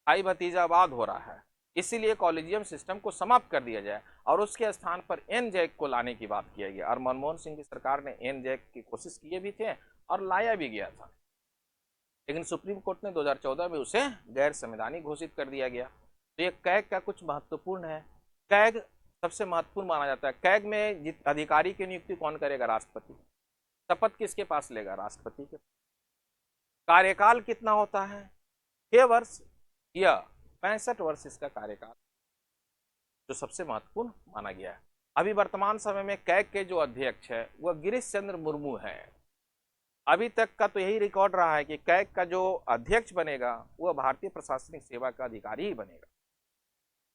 Speaker 1: भाई भतीजावाद हो रहा है, इसीलिए कॉलेजियम सिस्टम को समाप्त कर दिया जाए और उसके स्थान पर एनजैक को लाने की बात किया गया। और मनमोहन सिंह की सरकार ने एनजैक की कोशिश किए भी थे और लाया भी गया था, लेकिन सुप्रीम कोर्ट ने 2014 में उसे गैर संवैधानिक घोषित कर दिया गया। तो ये कैग का कुछ महत्वपूर्ण है। कैग सबसे महत्वपूर्ण माना जाता है। कैग में अधिकारी की नियुक्ति कौन करेगा? राष्ट्रपति। शपथ किसके पास लेगा? राष्ट्रपति के। कार्यकाल कितना होता है? 6 वर्ष या 65 वर्ष इसका कार्यकाल, जो सबसे महत्वपूर्ण माना गया है। अभी वर्तमान समय में कैग के जो अध्यक्ष है वह गिरीश चंद्र मुर्मू है। अभी तक का तो यही रिकॉर्ड रहा है कि कैग का जो अध्यक्ष बनेगा वह भारतीय प्रशासनिक सेवा का अधिकारी ही बनेगा।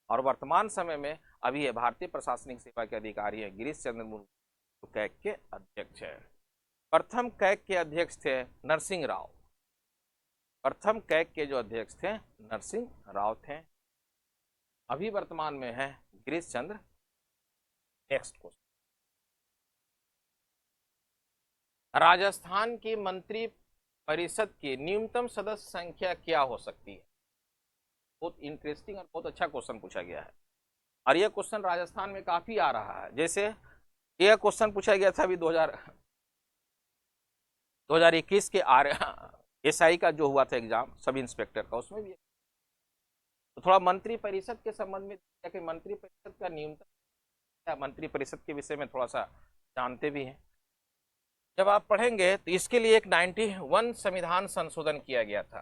Speaker 1: और वर्तमान समय में अभी ये भारतीय प्रशासनिक सेवा के अधिकारी है गिरीश चंद्र मुर्मू, तो कैग के अध्यक्ष है। प्रथम कैग के अध्यक्ष थे नरसिंह राव। प्रथम कैग के जो अध्यक्ष थे नरसिंह राव थे। अभी वर्तमान में है गिरीश चंद्र। नेक्स्ट क्वेश्चन, राजस्थान की मंत्री परिषद की न्यूनतम सदस्य संख्या क्या हो सकती है? बहुत इंटरेस्टिंग और बहुत अच्छा क्वेश्चन पूछा गया है और यह क्वेश्चन राजस्थान में काफी आ रहा है। जैसे यह क्वेश्चन पूछा गया था अभी 2021 के SI का जो हुआ था एग्जाम सब इंस्पेक्टर का, उसमें भी तो थोड़ा मंत्री परिषद के संबंध में कि मंत्री परिषद का न्यूनतम, मंत्री परिषद के विषय में थोड़ा सा जानते भी हैं। जब आप पढ़ेंगे तो इसके लिए एक 91 संविधान संशोधन किया गया था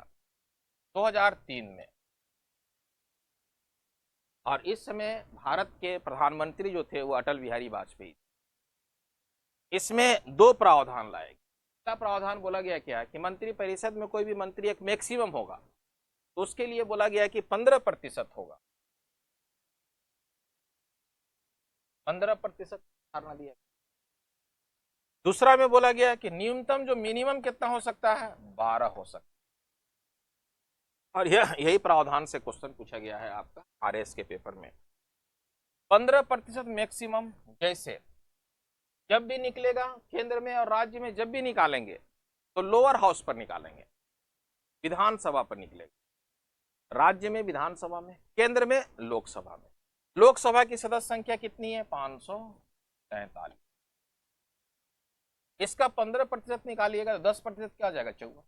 Speaker 1: 2003 में, और इस समय भारत के प्रधानमंत्री जो थे वो अटल बिहारी वाजपेयी। इसमें 2 प्रावधान लाए गए। पहला प्रावधान बोला गया क्या कि मंत्रिपरिषद में कोई भी मंत्री एक मैक्सिमम होगा, तो उसके लिए बोला गया कि 15% होगा, 15% धारणा दिया। दूसरा में बोला गया कि न्यूनतम जो मिनिमम कितना हो सकता है, 12 हो सकता है। और यही प्रावधान से क्वेश्चन पूछा गया है आपका आरएस के पेपर में। 15% मैक्सिमम, जैसे जब भी निकलेगा केंद्र में और राज्य में, जब भी निकालेंगे तो लोअर हाउस पर निकालेंगे, विधानसभा पर निकलेगा। राज्य में विधानसभा में, केंद्र में लोकसभा में। लोकसभा की सदस्य संख्या कितनी है, 543। इसका 15% निकालिएगा तो 10% क्या हो जाएगा, 14।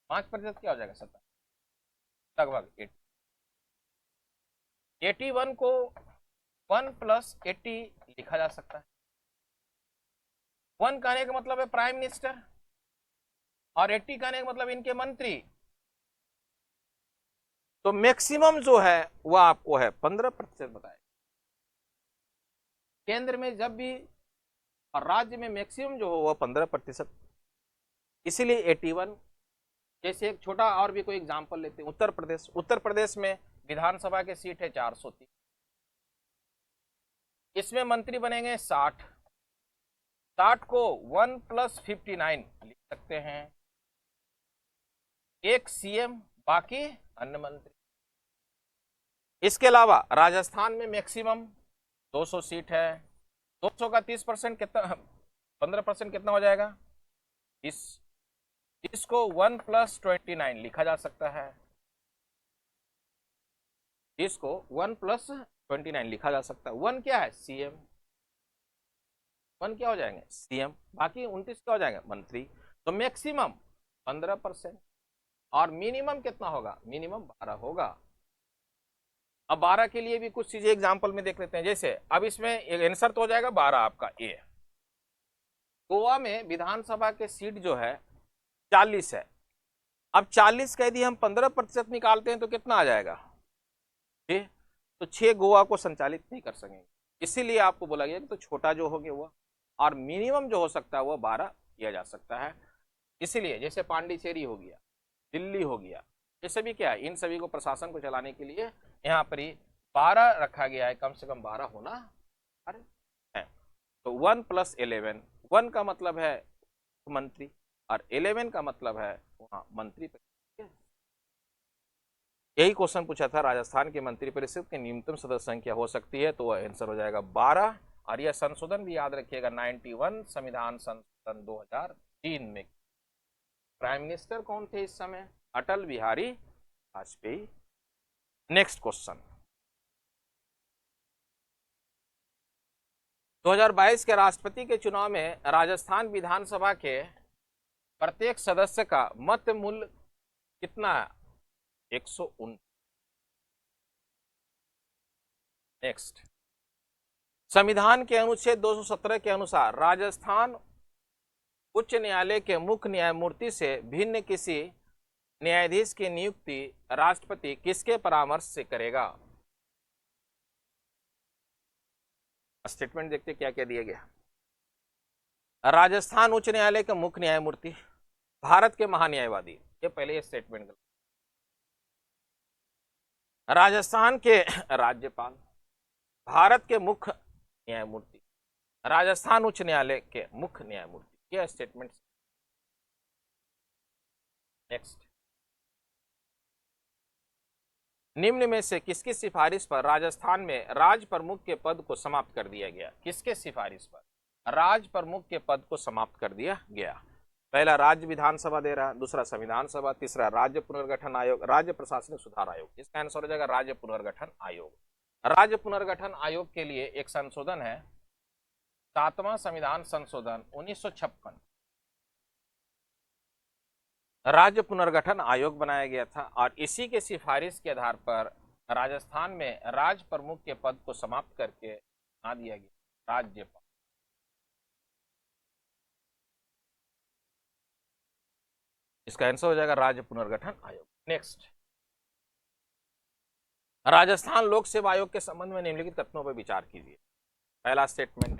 Speaker 1: 5% क्या हो जाएगा, 17, लगभग 81 को 1 + 80 लिखा जा सकता है। 1 कहने का मतलब है प्राइम मिनिस्टर और 80 कहने का मतलब इनके मंत्री। तो मैक्सिमम जो है वह आपको है 15% बताए। केंद्र में जब भी और राज्य में मैक्सिमम जो हो वह 15%। इसीलिए 81। जैसे एक छोटा और भी कोई एग्जांपल लेते हैं, उत्तर प्रदेश। उत्तर प्रदेश में विधानसभा के सीट है 403, इसमें मंत्री बनेंगे 60। 60 को 1 + 59 लिख सकते हैं। एक सीएम, बाकी अन्य मंत्री। इसके अलावा राजस्थान में मैक्सिमम 200 सीट है। 200 का 30% कितना, 15% कितना हो जाएगा, 30। इसको 1 + 29 लिखा जा सकता है। इसको 1 + 29 लिखा जा सकता है। 1 क्या है, सीएम। 1 क्या हो जाएंगे, सीएम, बाकी 29 क्या हो जाएंगे, मंत्री। तो मैक्सिमम 15% और मिनिमम कितना होगा, मिनिमम 12 होगा। अब 12 के लिए भी कुछ चीजें एग्जांपल में देख लेते हैं। जैसे अब इसमें आंसर तो हो जाएगा 12 आपका ए। गोवा में विधानसभा के सीट जो है 40 है। अब 40 कह दिए, हम 15% निकालते हैं तो कितना आ जाएगा, 6। तो 6 गोवा को संचालित नहीं कर सकेंगे। इसीलिए आपको बोला गया कि तो छोटा जो होगे वह, और मिनिमम जो हो सकता है वह 12 किया जा सकता है। इसीलिए जैसे पांडिचेरी हो गया, दिल्ली हो गया, ये सभी क्या है, इन सभी को प्रशासन को चलाने के लिए यहाँ पर ही 12 रखा गया है। कम से कम 12 होना है। तो 1 + 11, 1 का मतलब है मंत्री और 11 का मतलब है वहां मंत्री। यही क्वेश्चन पूछा था, राजस्थान के मंत्रिपरिषद की न्यूनतम सदस्य संख्या हो सकती है, तो वह आंसर हो जाएगा 12। और यह संशोधन भी याद रखिएगा 91 संविधान संशोधन 2003 में। प्राइम मिनिस्टर कौन थे इस समय, अटल बिहारी वाजपेयी। नेक्स्ट क्वेश्चन, 2022 के राष्ट्रपति के चुनाव में राजस्थान विधानसभा के प्रत्येक सदस्य का मत मूल्य कितना है, 119। नेक्स्ट, संविधान के अनुच्छेद 217 के अनुसार राजस्थान उच्च न्यायालय के मुख्य न्यायमूर्ति से भिन्न किसी न्यायाधीश की नियुक्ति राष्ट्रपति किसके परामर्श से करेगा। स्टेटमेंट देखते क्या क्या दिया गया। राजस्थान उच्च न्यायालय के मुख्य न्यायमूर्ति, भारत के महान्यायवादी, ये पहले स्टेटमेंट। राजस्थान के राज्यपाल, भारत के मुख्य न्यायमूर्ति, राजस्थान उच्च न्यायालय के मुख्य न्यायमूर्ति, ये स्टेटमेंट। नेक्स्ट, निम्न में से किसकी सिफारिश पर राजस्थान में राज प्रमुख के पद को समाप्त कर दिया गया। किसके सिफारिश पर राज प्रमुख के पद को समाप्त कर दिया गया। पहला राज्य विधानसभा दे रहा, दूसरा संविधान सभा, तीसरा राज्य पुनर्गठन आयोग, राज्य प्रशासनिक सुधार आयोग। इसका आंसर हो जाएगा राज्य पुनर्गठन आयोग। राज्य पुनर्गठन आयोग के लिए एक संशोधन है, 7वां संविधान संशोधन 1956। राज्य पुनर्गठन आयोग बनाया गया था और इसी के सिफारिश के आधार पर राजस्थान में राज प्रमुख के पद को समाप्त करके बना दिया गया राज्यपाल। इसका आंसर हो जाएगा राज्य पुनर्गठन आयोग। नेक्स्ट, राजस्थान लोक सेवा आयोग के संबंध में निम्नलिखित कथनों पर विचार कीजिए। पहला स्टेटमेंट,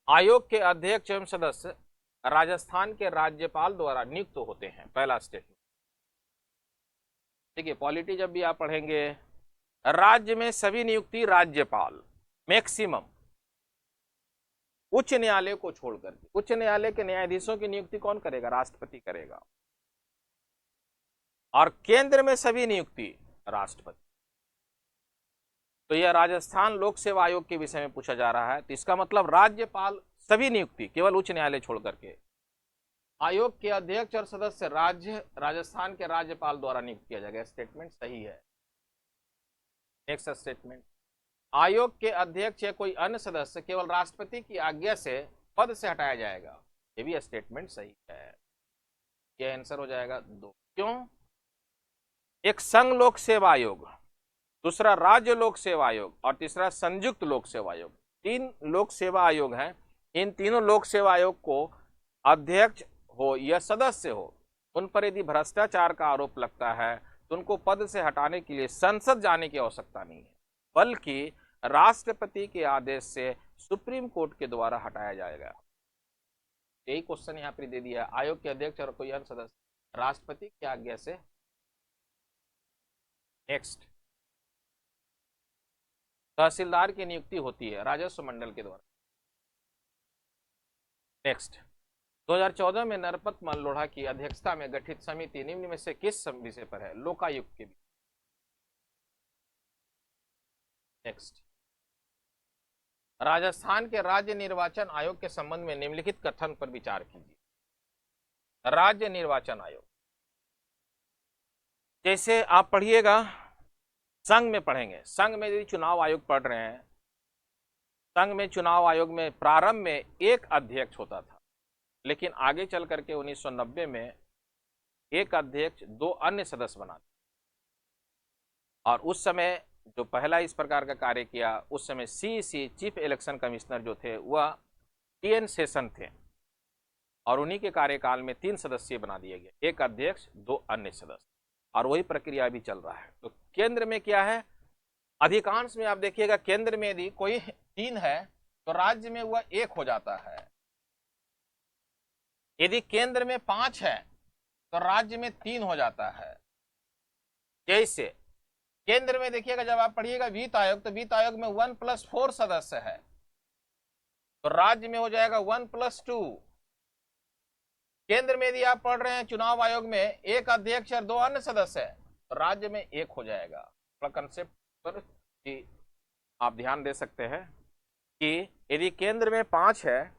Speaker 1: आयोग के अध्यक्ष एवं सदस्य राजस्थान के राज्यपाल द्वारा नियुक्त होते हैं, पहला स्टेटमेंट। ठीक है, पॉलिटी जब भी आप पढ़ेंगे, राज्य में सभी नियुक्ति राज्यपाल, मैक्सिमम, उच्च न्यायालय को छोड़कर के। उच्च न्यायालय के न्यायाधीशों की नियुक्ति कौन करेगा? राष्ट्रपति करेगा। और केंद्र में सभी नियुक्ति राष्ट्रपति। तो यह राजस्थान लोक सेवा आयोग के विषय में पूछा जा रहा है। तो इसका मतलब राज्यपाल सभी नियुक्ति केवल उच्च न्यायालय छोड़ करके। आयोग के अध्यक्ष और सदस्य राजस्थान के राज्यपाल द्वारा नियुक्त किया जाएगा। स्टेटमेंट सही है। नेक्स्ट स्टेटमेंट, आयोग के अध्यक्ष या कोई अन्य सदस्य केवल राष्ट्रपति की आज्ञा से पद से हटाया जाएगा। ये भी स्टेटमेंट सही है। यह आंसर हो जाएगा 2। क्यों? एक संघ लोक सेवा आयोग, दूसरा राज्य लोक सेवा आयोग और तीसरा संयुक्त लोक सेवा आयोग। 3 लोक सेवा आयोग हैं। इन तीनों लोक सेवा आयोग को अध्यक्ष हो या सदस्य हो, उन पर यदि भ्रष्टाचार का आरोप लगता है तो उनको पद से हटाने के लिए संसद जाने की आवश्यकता नहीं है, बल्कि राष्ट्रपति के आदेश से सुप्रीम कोर्ट के द्वारा हटाया जाएगा। यही क्वेश्चन यहाँ पर दे दिया। आयोग के अध्यक्ष और कोई अन्य सदस्य राष्ट्रपति की आज्ञा से। नेक्स्ट, तहसीलदार की नियुक्ति होती है राजस्व मंडल के द्वारा। नेक्स्ट, 2014 में नरपत मल्लोढ़ा की अध्यक्षता में गठित समिति निम्न में से किस विषय पर है? लोकायुक्त के। नेक्स्ट, राजस्थान के राज्य निर्वाचन आयोग के संबंध में निम्नलिखित कथन पर विचार कीजिए। राज्य निर्वाचन आयोग, जैसे आप पढ़िएगा, संघ में पढ़ेंगे, संघ में यदि चुनाव आयोग पढ़ रहे हैं, संघ में चुनाव आयोग में प्रारंभ में एक अध्यक्ष होता था, लेकिन आगे चल करके 1990 में एक अध्यक्ष 2 अन्य सदस्य बना। और उस समय जो पहला इस प्रकार का कार्य किया, उस समय सीईसी चीफ इलेक्शन कमिश्नर जो थे वह टीएन शेषन थे, और उन्हीं के कार्यकाल में 3 सदस्य बना दिए गए, एक अध्यक्ष 2 अन्य सदस्य, और वही प्रक्रिया भी चल रहा है। तो केंद्र में क्या है? अधिकांश में आप देखिएगा, केंद्र में यदि कोई 3 है तो राज्य में वह 1 हो जाता है। यदि केंद्र में 5 है तो राज्य में 3 हो जाता है। जैसे केंद्र में देखिएगा, जब आप पढ़िएगा वित्त आयोग, तो वित्त आयोग में 1+4 सदस्य है, तो राज्य में हो जाएगा 1+2। केंद्र में यदि आप पढ़ रहे हैं चुनाव आयोग में एक अध्यक्ष और 2 अन्य सदस्य है, तो राज्य में 1 हो जाएगा। थोड़ा कंसेप्ट पर आप ध्यान दे सकते हैं कि यदि केंद्र में 5 है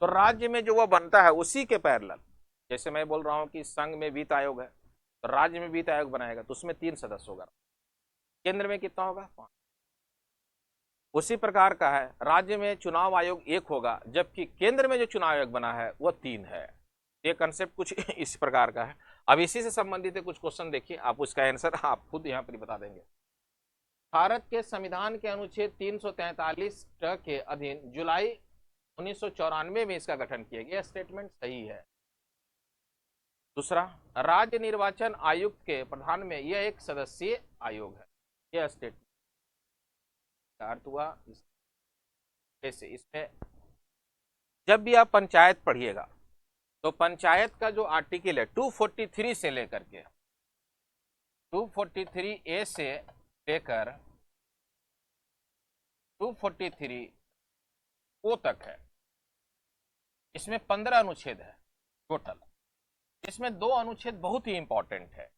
Speaker 1: तो राज्य में जो वह बनता है उसी के पैरेलल, जैसे मैं बोल रहा हूं कि संघ में वित्त आयोग है तो राज्य में वित्त आयोग बनाएगा, तो उसमें 3 सदस्य होगा। केंद्र में कितना होगा? 5। उसी प्रकार का है, राज्य में चुनाव आयोग 1 होगा, जबकि केंद्र में जो चुनाव आयोग बना है वह 3 है। ये कंसेप्ट कुछ इस प्रकार का है। अब इसी से संबंधित कुछ क्वेश्चन देखिए, आप उसका आंसर आप खुद यहाँ पर बता देंगे। भारत के संविधान के अनुच्छेद 343 के अधीन जुलाई 1994 में इसका गठन किया गया। स्टेटमेंट सही है। दूसरा, राज्य निर्वाचन आयुक्त के प्रधान में यह एक सदस्यीय आयोग है। यह स्टेटमेंट अर्थ हुआ। जैसे इसमें जब भी आप पंचायत पढ़िएगा तो पंचायत का जो आर्टिकल है 243 से लेकर के 243A से लेकर 243O तक है। इसमें 15 अनुच्छेद है टोटल। इसमें 2 अनुच्छेद बहुत ही इंपॉर्टेंट है।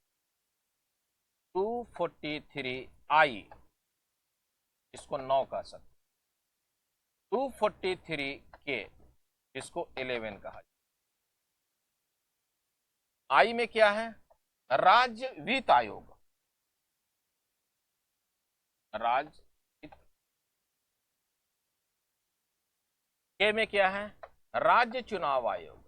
Speaker 1: 243I, इसको 9 कह सकते, 243K, इसको 11 कहा। आई में क्या है? राज्य वित्त आयोग, राज्य। के में क्या है? राज्य चुनाव आयोग।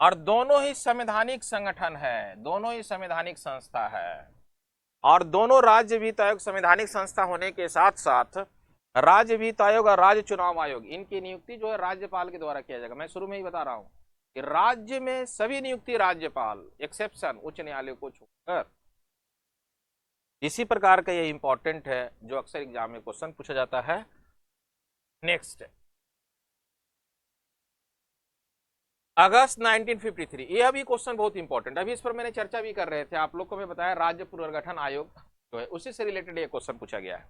Speaker 1: और दोनों ही संवैधानिक संगठन है, दोनों ही संवैधानिक संस्था है, और दोनों राज्य वित्त आयोग संवैधानिक संस्था होने के साथ साथ राज्य वित्त आयोग और राज्य चुनाव आयोग, इनकी नियुक्ति जो है राज्यपाल के द्वारा किया जाएगा। मैं शुरू में ही बता रहा हूं कि राज्य में सभी नियुक्ति राज्यपाल, एक्सेप्शन उच्च न्यायालय को छोड़कर। इसी प्रकार का ये इंपॉर्टेंट है जो अक्सर एग्जाम में क्वेश्चन पूछा जाता है। नेक्स्ट, अगस्त 1953, यह भी क्वेश्चन बहुत इंपॉर्टेंट, अभी इस पर मैंने चर्चा भी कर रहे थे, आप लोग को मैं बताया राज्य पुनर्गठन आयोग जो है उसी से रिलेटेड ये क्वेश्चन पूछा गया है।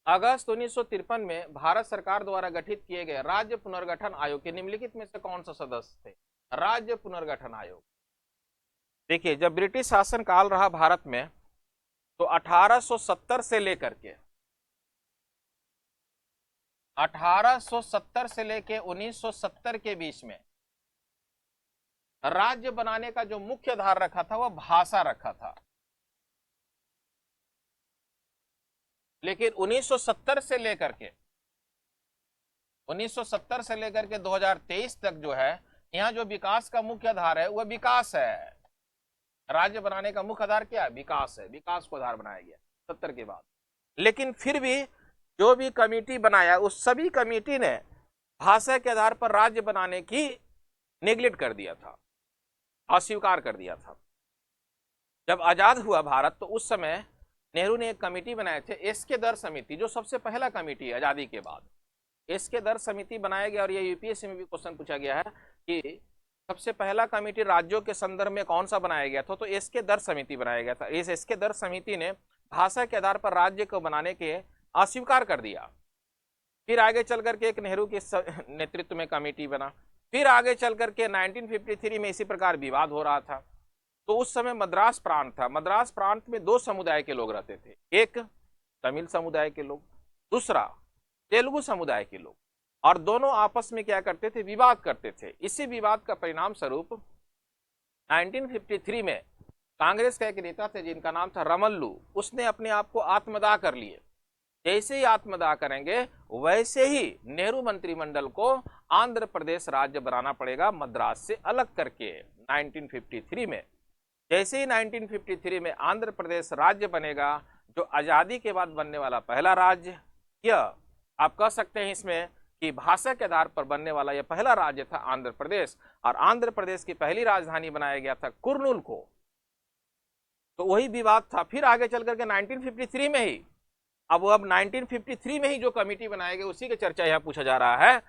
Speaker 1: अगस्त 1953 में भारत सरकार द्वारा गठित किए गए राज्य पुनर्गठन आयोग के निम्नलिखित में से कौन सा सदस्य थे? राज्य पुनर्गठन आयोग, देखिए जब ब्रिटिश शासन काल रहा भारत में तो 1870 से लेकर के 1970 के बीच में राज्य बनाने का जो मुख्य आधार रखा था वह भाषा रखा था। लेकिन 1970 से लेकर के 2023 तक जो है यहाँ जो विकास का मुख्य आधार है वह विकास है। राज्य बनाने का मुख्य आधार क्या है? विकास है, विकास को आधार बनाया गया 70 के बाद। लेकिन फिर भी जो भी कमेटी बनाया उस सभी कमेटी ने भाषा के आधार पर राज्य बनाने की नेग्लेक्ट कर दिया था, अस्वीकार कर दिया था। जब आजाद हुआ भारत तो उस समय नेहरू ने एक कमेटी बनाए थे, एसके दर समिति, जो सबसे पहला कमेटी है आजादी के बाद। एसके दर समिति बनाया गया और ये यूपीएससी में भी क्वेश्चन पूछा गया है कि सबसे पहला कमेटी राज्यों के संदर्भ में कौन सा बनाया गया था, तो एसके दर समिति बनाया गया था। इस एसके दर समिति ने भाषा के आधार पर राज्य को बनाने के अस्वीकार कर दिया। फिर आगे चल करके एक नेहरू के नेतृत्व में कमेटी बना, फिर आगे चल करके 1953 में इसी प्रकार विवाद हो रहा था। तो उस समय मद्रास प्रांत था, मद्रास प्रांत में दो समुदाय के लोग रहते थे, एक तमिल समुदाय के लोग, दूसरा तेलुगु समुदाय के लोग, और दोनों आपस में क्या करते थे? विवाद करते थे। इसी विवाद का परिणाम स्वरूप 1953 में कांग्रेस का एक नेता थे जिनका नाम था रमल्लू, उसने अपने आप को आत्मदाह कर लिए। जैसे ही आत्मदाह करेंगे वैसे ही नेहरू मंत्रिमंडल को आंध्र प्रदेश राज्य बनाना पड़ेगा मद्रास से अलग करके 1953 में। जैसे ही 1953 में आंध्र प्रदेश राज्य बनेगा, जो आजादी के बाद बनने वाला पहला राज्य, यह आप कह सकते हैं इसमें कि भाषा के आधार पर बनने वाला यह पहला राज्य था आंध्र प्रदेश। और आंध्र प्रदेश की पहली राजधानी बनाया गया था कुर्नूल को। तो वही विवाद था। फिर आगे चल करके 1953 में ही, अब 1953 में ही जो कमेटी बनाया गया उसी की चर्चा यहां पूछा जा रहा है।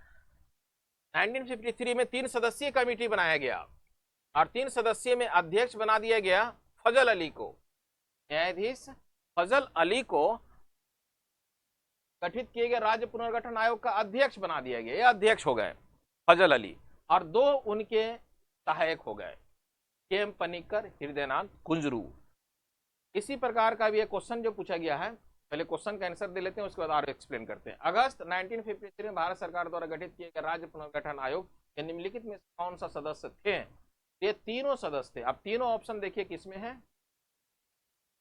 Speaker 1: 1953 में 3 सदस्यीय कमेटी बनाया गया और 3 सदस्यीय में अध्यक्ष बना दिया गया फजल अली को। न्यायाधीश फजल अली को गठित किए गए राज्य पुनर्गठन आयोग का अध्यक्ष बना दिया गया। ये अध्यक्ष हो गए फजल अली, और 2 उनके सहायक हो गए, के.एम. पनिक्कर, हृदयनाथ कुंजरू। इसी प्रकार का भी एक क्वेश्चन जो पूछा गया है, पहले क्वेश्चन का आंसर दे लेते हैं, उसके बाद और एक्सप्लेन करते हैं। अगस्त 1953 में भारत सरकार द्वारा गठित किए गए राज्य पुनर्गठन आयोग के निम्नलिखित में कौन सा सदस्य थे? ये तीनों सदस्य थे। अब तीनों ऑप्शन देखिए किसमें है।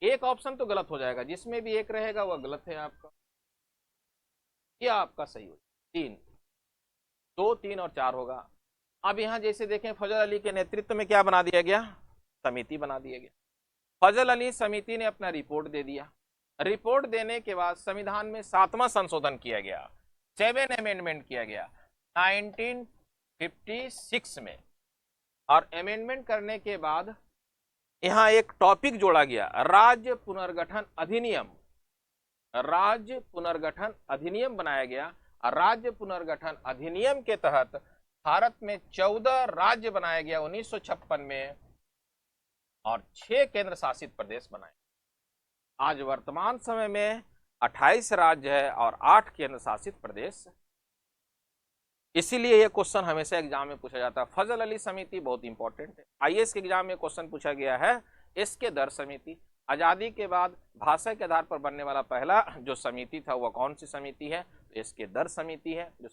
Speaker 1: एक ऑप्शन तो गलत हो जाएगा, जिसमें भी एक रहेगा वह गलत है आपका, यह आपका सही हो। 3, 2, 3 और 4 होगा। अब यहां जैसे देखें फजल अली के नेतृत्व में क्या बना दिया गया? समिति बना दिया गया। फजल अली समिति ने अपना रिपोर्ट दे दिया। रिपोर्ट देने के बाद संविधान में 7वां संशोधन किया गया, 7 अमेंडमेंट किया गया 1956 में। और अमेंडमेंट करने के बाद यहां एक टॉपिक जोड़ा गया, राज्य पुनर्गठन अधिनियम। राज्य पुनर्गठन अधिनियम बनाया गया और राज्य पुनर्गठन अधिनियम के तहत भारत में 14 राज्य बनाया गया 1956 में और 6 केंद्र शासित प्रदेश बनाए। आज वर्तमान समय में 28 राज्य है और 8 केंद्र शासित प्रदेश। इसीलिए यह क्वेश्चन हमेशा एग्जाम में पूछा जाता है। फजल अली समिति बहुत इंपॉर्टेंट है। आईएएस के एग्जाम में क्वेश्चन पूछा गया है, इसके दर समिति। आजादी के बाद भाषा के आधार पर बनने वाला पहला जो समिति था वह कौन सी समिति है? तो इसके दर समिति है, जो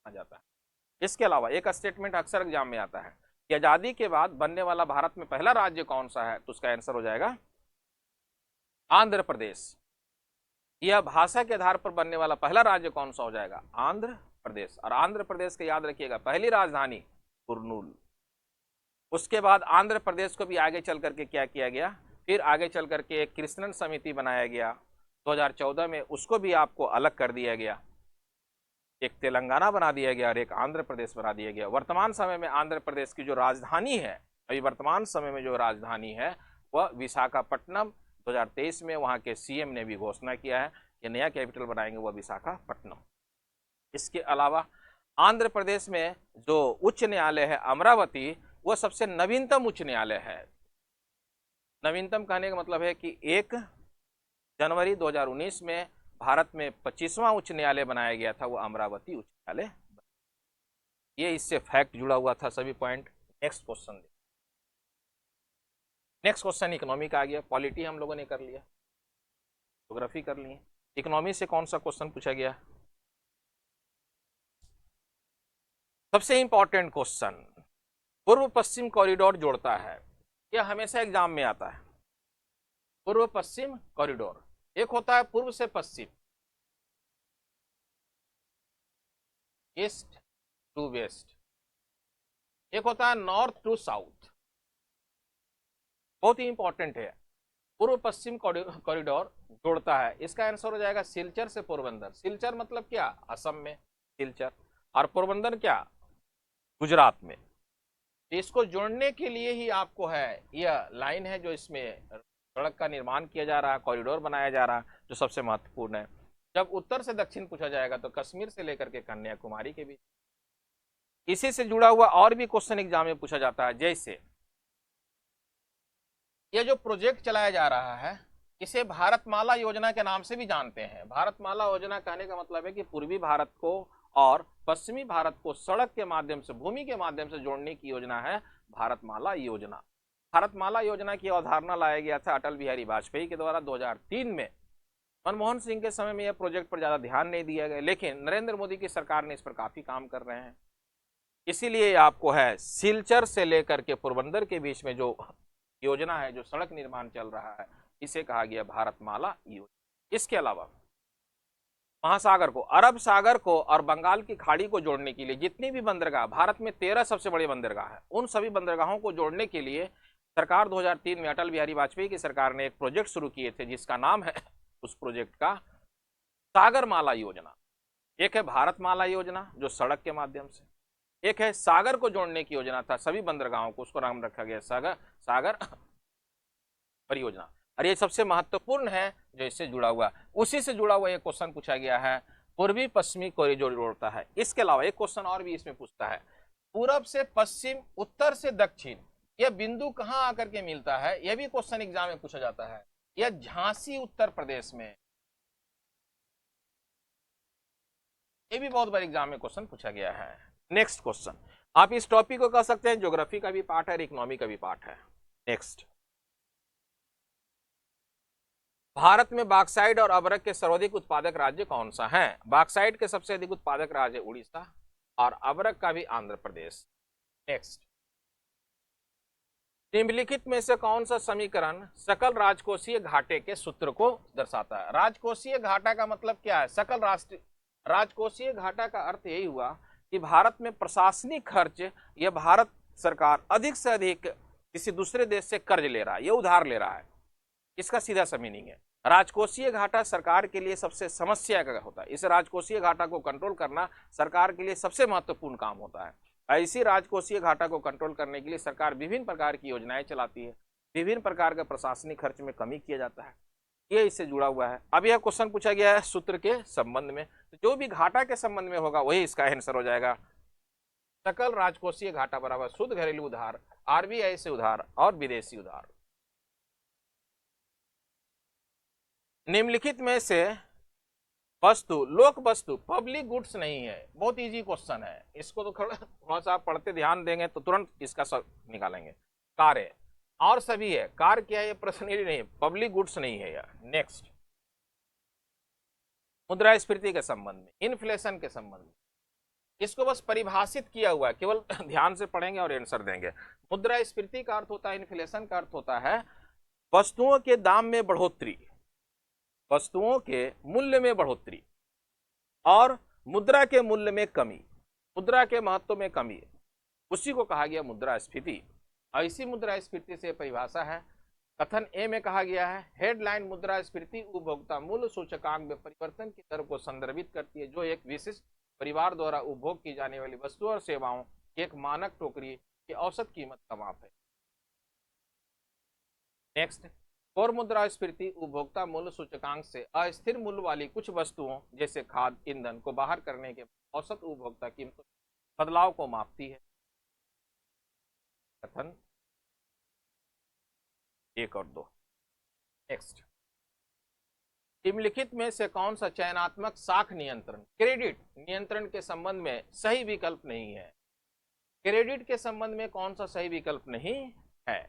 Speaker 1: आ जाता है। इसके अलावा एक स्टेटमेंट अक्सर एग्जाम में आता है कि आजादी के बाद बनने वाला भारत में पहला राज्य कौन सा है, तो उसका आंसर हो जाएगा आंध्र प्रदेश। यह भाषा के आधार पर बनने वाला पहला राज्य कौन सा हो जाएगा? आंध्र प्रदेश। और आंध्र प्रदेश के याद रखिएगा पहली राजधानी कुर्नूल। उसके बाद आंध्र प्रदेश को भी आगे चल करके क्या किया गया, फिर आगे चल करके एक कृष्णन समिति बनाया गया 2014 में, उसको भी आपको अलग कर दिया गया। एक तेलंगाना बना दिया गया और एक आंध्र प्रदेश बना दिया गया। वर्तमान समय में आंध्र प्रदेश की जो राजधानी है, अभी वर्तमान समय में जो राजधानी है वह विशाखापट्टनम। 2023 में वहां के सीएम ने भी घोषणा किया है कि नया कैपिटल बनाएंगे वह विशाखापट्टनम। इसके अलावा आंध्र प्रदेश में जो उच्च न्यायालय है अमरावती, वह सबसे नवीनतम उच्च न्यायालय है। नवीनतम कहने का मतलब है कि 1 जनवरी 2019 में भारत में 25वां उच्च न्यायालय बनाया गया था, वो अमरावती उच्च न्यायालय। ये इससे फैक्ट जुड़ा हुआ था सभी point. Next question, next question economy का आ गया। पॉलिटी हम लोगों ने कर लिया, ज्योग्राफी कर लिए, इकोनॉमी से कौन सा क्वेश्चन पूछा गया? सबसे इंपॉर्टेंट क्वेश्चन, पूर्व पश्चिम कॉरिडोर जोड़ता है, यह हमेशा एग्जाम में आता है। पूर्व पश्चिम कॉरिडोर, एक होता है पूर्व से पश्चिम, ईस्ट टू वेस्ट, एक होता है नॉर्थ टू साउथ। बहुत ही इंपॉर्टेंट है। पूर्व पश्चिम कॉरिडोर जोड़ता है, इसका आंसर हो जाएगा सिलचर से पोरबंदर। सिलचर मतलब क्या? असम में सिलचर, और पोरबंदर क्या? गुजरात में। इसको जोड़ने के लिए ही आपको है, यह लाइन है जो इसमें सड़क का निर्माण किया जा रहा है, कॉरिडोर बनाया जा रहा है, जो सबसे महत्वपूर्ण है। जब उत्तर से दक्षिण पूछा जाएगा तो कश्मीर से लेकर के कन्याकुमारी के बीच। इसी से जुड़ा हुआ और भी क्वेश्चन एग्जाम में पूछा जाता है, जैसे यह जो प्रोजेक्ट चलाया जा रहा है, इसे भारतमाला योजना के नाम से भी जानते हैं। भारतमाला योजना कहने का मतलब है कि पूर्वी भारत को और पश्चिमी भारत को सड़क के माध्यम से, भूमि के माध्यम से जोड़ने की योजना है भारतमाला योजना। भारतमाला योजना की अवधारणा लाया गया था अटल बिहारी वाजपेयी के द्वारा 2003 में। मनमोहन सिंह के समय में यह प्रोजेक्ट पर ज्यादा ध्यान नहीं दिया गया, लेकिन नरेंद्र मोदी की सरकार ने इस पर काफी काम कर रहे हैं। इसीलिए आपको है सिलचर से लेकर के पोरबंदर के बीच में जो योजना है, जो सड़क निर्माण चल रहा है, इसे कहा गया भारतमाला योजना। इसके अलावा महासागर को, अरब सागर को और बंगाल की खाड़ी को जोड़ने के लिए जितनी भी बंदरगाह, भारत में 13 सबसे बड़े बंदरगाह है, उन सभी बंदरगाहों को जोड़ने के लिए सरकार 2003 में अटल बिहारी वाजपेयी की सरकार ने एक प्रोजेक्ट शुरू किए थे, जिसका नाम है उस प्रोजेक्ट का सागरमाला योजना। एक है भारतमाला योजना जो सड़क के माध्यम से, एक है सागर को जोड़ने की योजना था सभी बंदरगाहों को, उसको नाम रखा गया सागर परियोजना। और ये सबसे महत्वपूर्ण है जो इससे जुड़ा हुआ, उसी से जुड़ा हुआ एक क्वेश्चन पूछा गया है, पूर्वी पश्चिमी कॉरिडोर जोड़ता है। इसके अलावा एक क्वेश्चन और भी इसमें पूछता है, पूरब से पश्चिम, उत्तर से दक्षिण, यह बिंदु कहां आकर के मिलता है? यह भी क्वेश्चन एग्जाम में पूछा जाता है। यह झांसी उत्तर प्रदेश में, यह भी बहुत बार एग्जाम में क्वेश्चन पूछा गया है। नेक्स्ट क्वेश्चन, आप इस टॉपिक को कह सकते हैं ज्योग्राफी का भी पार्ट है और इकोनॉमी का भी पार्ट है। नेक्स्ट, भारत में बॉक्साइट और अबरक के सर्वाधिक उत्पादक राज्य कौन सा है? बॉक्साइट के सबसे अधिक उत्पादक राज्य उड़ीसा और अबरक का भी आंध्र प्रदेश। नेक्स्ट, निम्नलिखित में से कौन सा समीकरण सकल राजकोषीय घाटे के सूत्र को दर्शाता है? राजकोषीय घाटा का मतलब क्या है? सकल राष्ट्रीय राजकोषीय घाटा का अर्थ यही हुआ कि भारत में प्रशासनिक खर्च, यह भारत सरकार अधिक से अधिक किसी दूसरे देश से कर्ज ले रहा है, यह उधार ले रहा है, इसका सीधा सा मीनिंग है। राजकोषीय घाटा सरकार के लिए सबसे समस्या का होता है, इस राजकोषीय घाटा को कंट्रोल करना सरकार के लिए सबसे महत्वपूर्ण काम होता है। ऐसी राजकोषीय घाटा को कंट्रोल करने के लिए सरकार विभिन्न प्रकार की योजनाएं चलाती है, विभिन्न प्रकार के प्रशासनिक खर्च में कमी किया जाता है, ये इससे जुड़ा हुआ है। अब यह क्वेश्चन पूछा गया है सूत्र के संबंध में, तो जो भी घाटा के संबंध में होगा वही इसका आंसर हो जाएगा। सकल राजकोषीय घाटा बराबर शुद्ध घरेलू उधार, आरबीआई से उधार और विदेशी उधार। निम्नलिखित में से वस्तु, लोक वस्तु, पब्लिक गुड्स नहीं है। बहुत इजी क्वेश्चन है, इसको तो थोड़ा सा आप पढ़ते ध्यान देंगे तो तुरंत इसका सब निकालेंगे। कार है और सभी है, कार क्या है ये प्रश्न ही नहीं, पब्लिक गुड्स नहीं है यार। नेक्स्ट, मुद्रास्फीति के संबंध में, इन्फ्लेशन के संबंध में, इसको बस परिभाषित किया हुआ है, केवल ध्यान से पढ़ेंगे और आंसर देंगे। मुद्रास्फीति का अर्थ होता है, इन्फ्लेशन का अर्थ होता है वस्तुओं के दाम में बढ़ोतरी, वस्तुओं के मूल्य में बढ़ोतरी और मुद्रा के मूल्य में कमी, मुद्रा के महत्व में कमी, उसी को कहा गया मुद्रास्फीति। ऐसी मुद्रास्फीति से परिभाषा है, कथन ए में कहा गया है, हेडलाइन मुद्रास्फीति उपभोक्ता मूल्य सूचकांक में परिवर्तन की दर को संदर्भित करती है, जो एक विशिष्ट परिवार द्वारा उपभोग की जाने वाली वस्तुओं और सेवाओं की एक मानक टोकरी की औसत कीमत का माप है। नेक्स्ट, कोर मुद्रास्फीति उपभोक्ता मूल्य सूचकांक से अस्थिर मूल्य वाली कुछ वस्तुओं जैसे खाद्य ईंधन को बाहर करने के औसत उपभोक्ता कीमतों बदलाव को मापती है। कथन 1 और 2। नेक्स्ट, निम्नलिखित में से कौन सा चयनात्मक साख नियंत्रण क्रेडिट नियंत्रण के संबंध में सही विकल्प नहीं है? क्रेडिट के संबंध में कौन सा सही विकल्प नहीं है?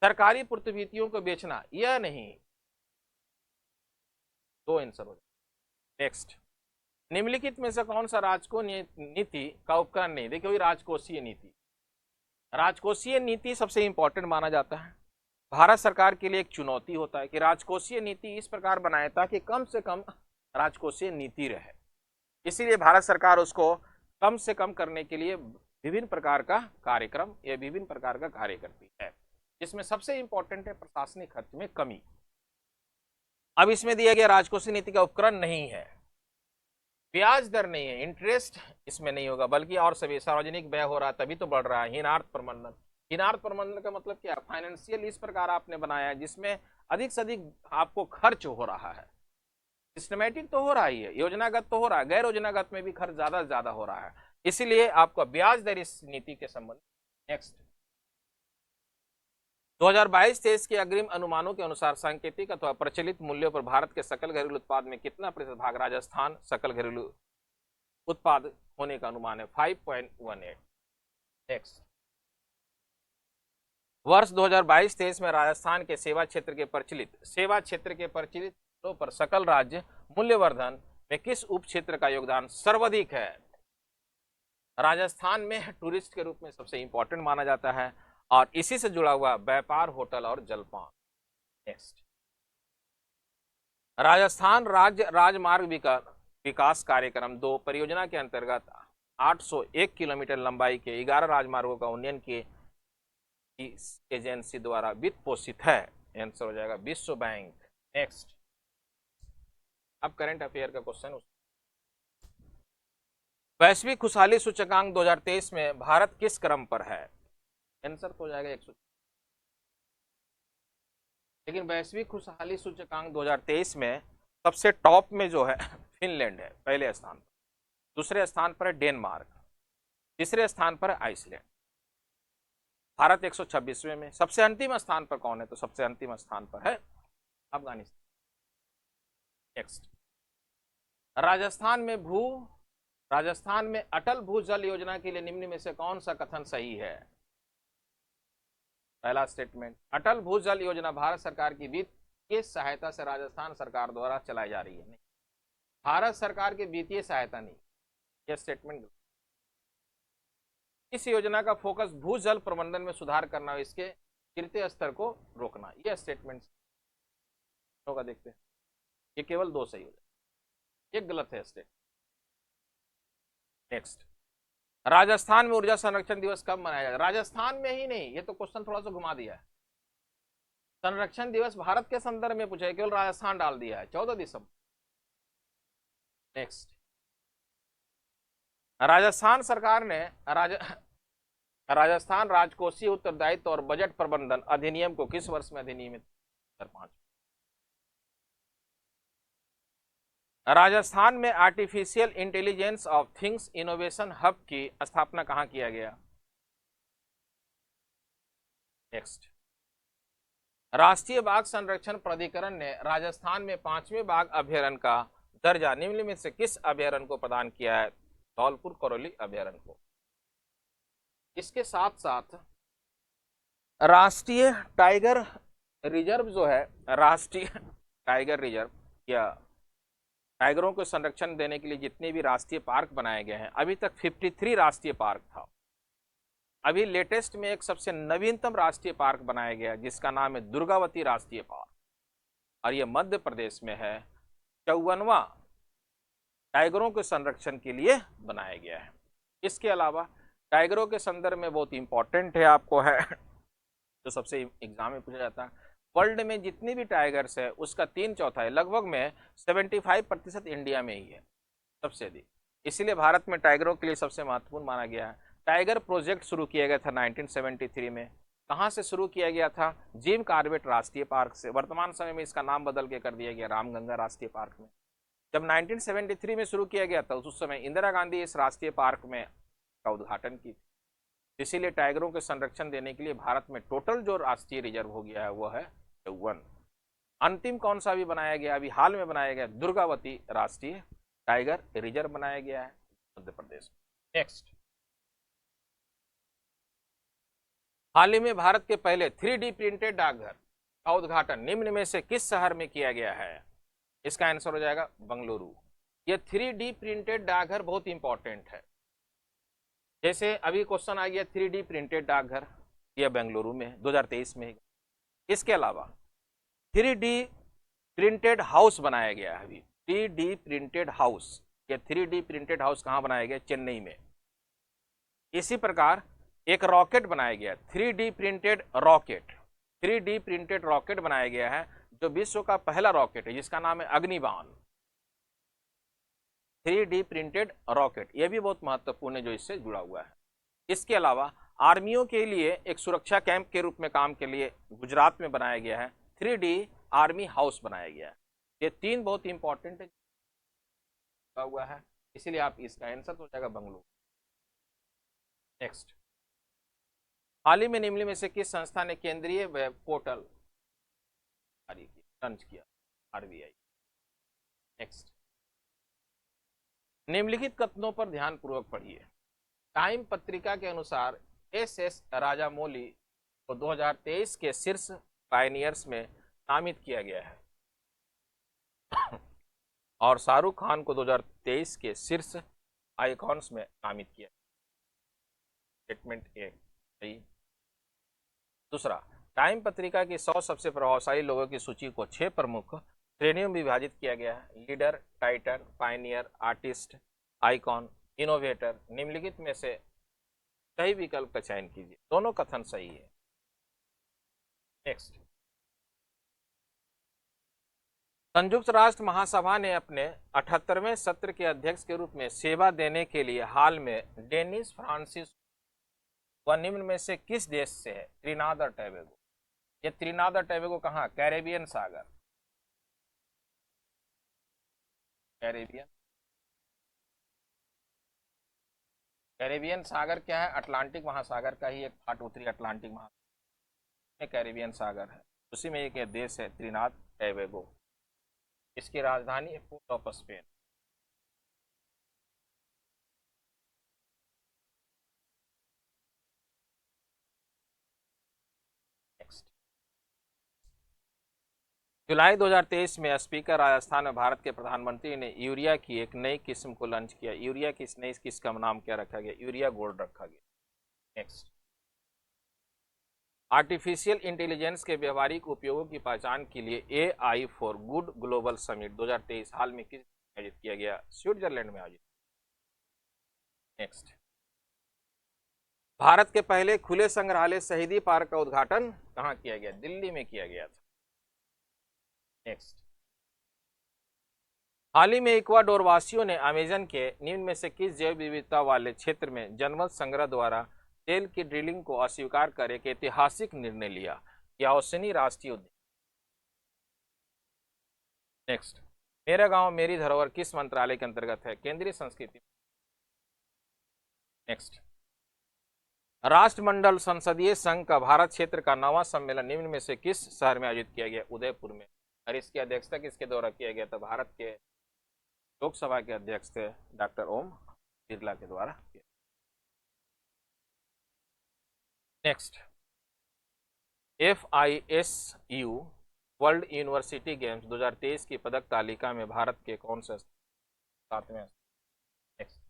Speaker 1: सरकारी प्रतिभूतियों को बेचना, यह नहीं। 2 आंसर हो जाए। नेक्स्ट, निम्नलिखित में से कौन सा राजकोषीय नीति का उपकरण नहीं? देखिए, राजकोषीय नीति, राजकोषीय नीति सबसे इंपॉर्टेंट माना जाता है। भारत सरकार के लिए एक चुनौती होता है कि राजकोषीय नीति इस प्रकार बनाए ताकि कम से कम राजकोषीय नीति रहे। इसीलिए भारत सरकार उसको कम से कम करने के लिए विभिन्न प्रकार का कार्यक्रम या विभिन्न प्रकार का कार्य करती है, जिसमें सबसे इंपॉर्टेंट है प्रशासनिक खर्च में कमी। अब इसमें दिया गया राजकोषीय नीति का उपकरण नहीं है, ब्याज दर नहीं है, इंटरेस्ट इसमें नहीं होगा, बल्कि और सभी सार्वजनिक व्यय हो रहा है तभी तो बढ़ रहा है। हीनार्थ प्रबंधन, हीनार्थ प्रबंधन का मतलब क्या? फाइनेंशियल इस प्रकार आपने बनाया है जिसमें अधिक से अधिक आपको खर्च हो रहा है। सिस्टमेटिक तो हो रहा ही है, योजनागत तो हो रहा है, गैर योजनागत में भी खर्च ज्यादा से ज्यादा हो रहा है, इसीलिए आपका ब्याज दर इस नीति के संबंध। नेक्स्ट, 2022-23 के अग्रिम अनुमानों के अनुसार सांकेतिक अथवा प्रचलित मूल्यों पर भारत के सकल घरेलू उत्पाद में कितना प्रतिशत भाग राजस्थान सकल घरेलू उत्पाद होने का अनुमान है? 5.18। नेक्स्ट, वर्ष 2022-23 में राजस्थान के सेवा क्षेत्र के प्रचलित पर सकल राज्य मूल्यवर्धन में किस उप क्षेत्र का योगदान सर्वाधिक है? राजस्थान में टूरिस्ट के रूप में सबसे इंपॉर्टेंट माना जाता है और इसी से जुड़ा हुआ व्यापार, होटल और जलपान। नेक्स्ट, राजस्थान राज्य राजमार्ग विकास कार्यक्रम 2 परियोजना के अंतर्गत 801 किलोमीटर लंबाई के 11 राजमार्गों का उन्नयन की एजेंसी द्वारा वित्त पोषित है। आंसर हो जाएगा विश्व बैंक। नेक्स्ट, अब करंट अफेयर का क्वेश्चन। वैश्विक खुशहाली सूचकांक 2023 में भारत किस क्रम पर है? आंसर तो हो जाएगा 100। लेकिन वैश्विक खुशहाली सूचकांक 2023 में सबसे टॉप में जो है फिनलैंड है पहले स्थान पर, दूसरे स्थान पर है डेनमार्क, तीसरे स्थान पर है आइसलैंड, भारत 126वें में। सबसे अंतिम स्थान पर कौन है? तो सबसे अंतिम स्थान पर है अफगानिस्तान। नेक्स्ट, राजस्थान में अटल भूजल योजना के लिए निम्न में से कौन सा कथन सही है? पहला स्टेटमेंट, अटल भूजल योजना भारत सरकार की वित्तीय सहायता से राजस्थान सरकार द्वारा चलाई जा रही है। नहीं, भारत सरकार की वित्तीय सहायता नहीं, यह स्टेटमेंट। इस योजना का फोकस भूजल प्रबंधन में सुधार करना और इसके गिरते स्तर को रोकना, यह स्टेटमेंट होगा। देखते हैं, ये केवल 2 सही हो जाए, एक गलत है स्टेटमेंट। नेक्स्ट, राजस्थान में ऊर्जा संरक्षण दिवस कब मनाया जाएगा? राजस्थान में ही नहीं, ये तो क्वेश्चन थोड़ा सा घुमा दिया है। संरक्षण दिवस भारत के संदर्भ में पूछा है, केवल राजस्थान डाल दिया है, 14 दिसंबर। नेक्स्ट, राजस्थान सरकार ने राजस्थान राजकोषीय उत्तरदायित्व और बजट प्रबंधन अधिनियम को किस वर्ष में अधिनियमित? 2005। राजस्थान में artificial intelligence of things innovation hub की स्थापना कहां किया गया? नेक्स्ट, राष्ट्रीय बाघ संरक्षण प्राधिकरण ने राजस्थान में 5वें बाघ अभयारण्य का दर्जा निम्न में से किस अभयारण्य को प्रदान किया है? धौलपुर करौली अभयारण्य को। इसके साथ साथ राष्ट्रीय टाइगर रिजर्व जो है, राष्ट्रीय टाइगर रिजर्व या टाइगरों को संरक्षण देने के लिए जितने भी राष्ट्रीय पार्क बनाए गए हैं, अभी तक 53 राष्ट्रीय पार्क था। अभी लेटेस्ट में एक सबसे नवीनतम राष्ट्रीय पार्क बनाया गया जिसका नाम है दुर्गावती राष्ट्रीय पार्क, और यह मध्य प्रदेश में है। 54वां टाइगरों के संरक्षण के लिए बनाया गया है। इसके अलावा टाइगरों के संदर्भ में बहुत इंपॉर्टेंट है आपको है जो सबसे एग्जाम में पूछा जाता है, वर्ल्ड में जितनी भी टाइगर्स है उसका 3/4 लगभग में 75% इंडिया में ही है, सबसे अधिक। इसीलिए भारत में टाइगरों के लिए सबसे महत्वपूर्ण माना गया है। टाइगर प्रोजेक्ट शुरू किया गया था 1973 में, कहाँ से शुरू किया गया था? जिम कॉर्बेट राष्ट्रीय पार्क से। वर्तमान समय में इसका नाम बदल के कर दिया गया रामगंगा राष्ट्रीय पार्क में। जब 1973 में शुरू किया गया था उस समय इंदिरा गांधी इस राष्ट्रीय पार्क में का उद्घाटन की। इसीलिए टाइगरों के संरक्षण देने के लिए भारत में टोटल जो राष्ट्रीय रिजर्व हो गया है वो है 51। अंतिम कौन सा भी बनाया गया? अभी हाल में बनाया गया दुर्गावती राष्ट्रीय टाइगर रिजर्व बनाया गया है मध्य प्रदेश में। नेक्स्ट, हाल ही में भारत के पहले 3D प्रिंटेड डाकघर का उद्घाटन निम्न में से किस शहर में किया गया है? इसका आंसर हो जाएगा बंगलुरु। ये 3D प्रिंटेड डाकघर बहुत इंपॉर्टेंट है। जैसे अभी क्वेश्चन आ गया 3D प्रिंटेड डाकघर, यह बेंगलुरु में 2023 में। इसके अलावा 3D प्रिंटेड हाउस बनाया गया है अभी, 3D प्रिंटेड हाउस। ये 3D प्रिंटेड हाउस कहाँ बनाया गया? चेन्नई में। इसी प्रकार एक रॉकेट बनाया गया 3D printed rocket. 3D printed rocket बनाया गया है जो विश्व का पहला रॉकेट है जिसका नाम है अग्निबाण। 3D प्रिंटेड रॉकेट, यह भी बहुत महत्वपूर्ण है जो इससे जुड़ा हुआ है। इसके अलावा आर्मियों के लिए एक सुरक्षा कैंप के रूप में काम के लिए गुजरात में बनाया गया है 3D आर्मी हाउस बनाया गया है। ये तीन बहुत इंपॉर्टेंट हुआ है, इसीलिए आप इसका आंसर हो जाएगा बंगलुरु। नेक्स्ट, हाल ही में निम्न में से किस संस्था ने केंद्रीय वेब पोर्टल जारी किया, लॉन्च किया? आरबीआई। नेक्स्ट, निम्नलिखित कथनों पर ध्यान पूर्वक पढ़िए। टाइम पत्रिका के अनुसार एस राजामौली को 2023 के शीर्ष पायनियर्स में नामित किया गया है और शाहरुख खान को 2023 के शीर्ष आइकॉन्स में नामित किया। स्टेटमेंट ए सही। दूसरा, टाइम पत्रिका की 100 सबसे प्रभावशाली लोगों की सूची को 6 प्रमुख श्रेणियों में विभाजित किया गया है। Leader, Titan, Pioneer, artist, icon, innovator. निम्नलिखित में से सही विकल्प का चयन कीजिए। दोनों कथन सही है। नेक्स्ट, संयुक्त राष्ट्र महासभा ने अपने 78वें सत्र के अध्यक्ष के रूप में सेवा देने के लिए हाल में डेनिस फ्रांसिस वह निम्न में से किस देश से है? त्रिनाद और टोबैगो। ये त्रिनाद और टोबैगो कहाँ? कैरेबियन सागर। कैरेबियन, कैरेबियन सागर क्या है? अटलांटिक महासागर का ही एक पार्ट, उत्तरी अटलांटिक महासागर में कैरेबियन सागर है। उसी में एक देश है त्रिनाद टोबैगो। इसकी राजधानी है पोर्ट ऑफ स्पेन। नेक्स्ट, जुलाई 2023 में स्पीकर राजस्थान में भारत के प्रधानमंत्री ने यूरिया की एक नई किस्म को लॉन्च किया। यूरिया की इस नई किस्म का नाम क्या रखा गया? यूरिया गोल्ड रखा गया। नेक्स्ट, आर्टिफिशियल इंटेलिजेंस के व्यवहारिक उपयोगों की पहचान के लिए AI for good global summit 2023 हाल में किस आयोजित किया गया? स्विट्जरलैंड में आयोजित। नेक्स्ट, भारत के पहले खुले संग्रहालय शहीदी पार्क का उद्घाटन कहाँ किया गया? दिल्ली में किया गया था। नेक्स्ट, हाल ही में इक्वाडोर वासियों ने अमेजन के निम्न में से किस जैव विविधता वाले क्षेत्र में जनमत संग्रह द्वारा तेल की ड्रिलिंग को अस्वीकार कर एक ऐतिहासिक निर्णय लिया? यह ओसनी राष्ट्रीय उद्यान। नेक्स्ट, मेरा गांव मेरी धरोहर किस मंत्रालय के अंतर्गत है? केंद्रीय संस्कृति। नेक्स्ट, राष्ट्रमंडल संसदीय संघ का भारत क्षेत्र का 9वां सम्मेलन निम्न में से किस शहर में आयोजित किया गया? उदयपुर में। और इसकी अध्यक्षता किसके द्वारा किया गया था? भारत के लोकसभा के अध्यक्ष थे डॉक्टर ओम बिरला के द्वारा। Next, FISU world university games 2023 की पदक तालिका में भारत के कौन से 7वें? नेक्स्ट,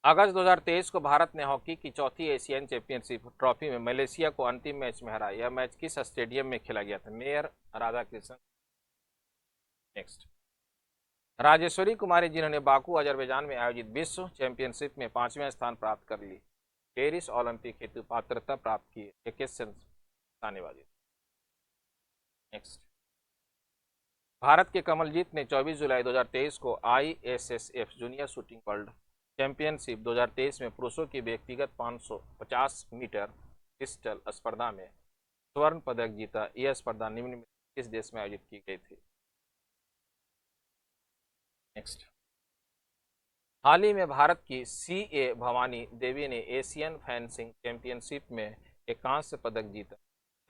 Speaker 1: अगस्त 2023 को भारत ने हॉकी की चौथी एशियन चैंपियनशिप ट्रॉफी में मलेशिया को अंतिम मैच में हराया। यह मैच किस स्टेडियम में खेला गया था? मेयर राधाकृष्णन। नेक्स्ट, राजेश्वरी कुमारी जिन्होंने बाकू अजरबैजान में आयोजित विश्व चैंपियनशिप में 5वें स्थान प्राप्त कर ली, पेरिस ओलंपिक हेतु पात्रता प्राप्त की, किस सानेबाजी। नेक्स्ट, भारत के कमलजीत ने 24 जुलाई 2023 को ISSF junior shooting world championship 2023 में पुरुषों की व्यक्तिगत 550 मीटर पिस्टल स्पर्धा में स्वर्ण पदक जीता। यह स्पर्धा निम्न में किस देश में आयोजित की गई थी? नेक्स्ट, हाल ही में भारत की CA भवानी देवी ने एशियन फेंसिंग चैंपियनशिप में एक कांस्य पदक जीता।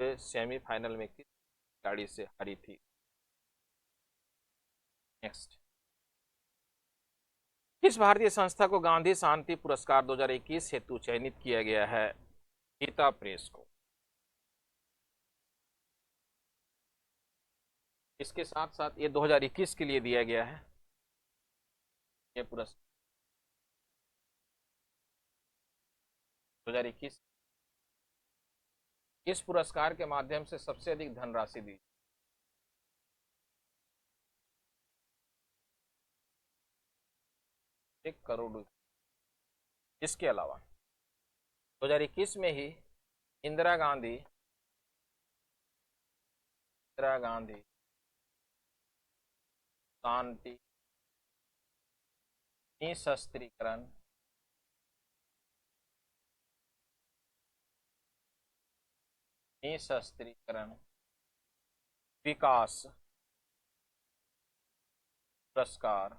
Speaker 1: वे सेमीफाइनल में किस खिलाड़ी से हारी थी? नेक्स्ट, किस भारतीय संस्था को गांधी शांति पुरस्कार 2021 हेतु चयनित किया गया है? गीता प्रेस को। इसके साथ साथ ये 2021 के लिए दिया गया है ये पुरस्कार। 2021 इस पुरस्कार के माध्यम से सबसे अधिक धनराशि दी 1 करोड़। इसके अलावा 2021 में ही इंदिरा गांधी शांति निशस्त्रीकरण विकास पुरस्कार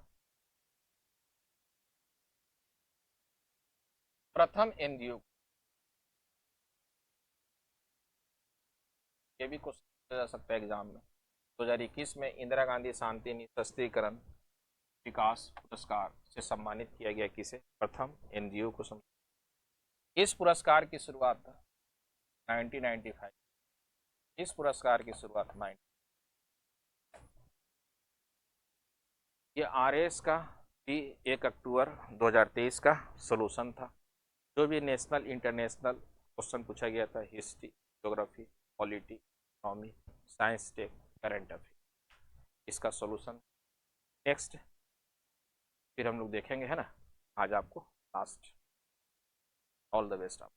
Speaker 1: प्रथम एनजीओ, ये भी क्वेश्चन पूछा जा सकता है एग्जाम में। 2021 में इंदिरा गांधी शांति निशस्त्रीकरण विकास पुरस्कार से सम्मानित किया गया किसे? प्रथम एनजीओ को। इस पुरस्कार की शुरुआत 1995, इस पुरस्कार की शुरुआत 9 ये RS का भी 1 अक्टूबर 2023 का सॉल्यूशन था। जो भी नेशनल इंटरनेशनल क्वेश्चन पूछा गया था, history, geography, polity, economy, science, tech, current affair, इसका सॉल्यूशन। नेक्स्ट फिर हम लोग देखेंगे, है ना, आज आपको लास्ट। ऑल द बेस्ट आप।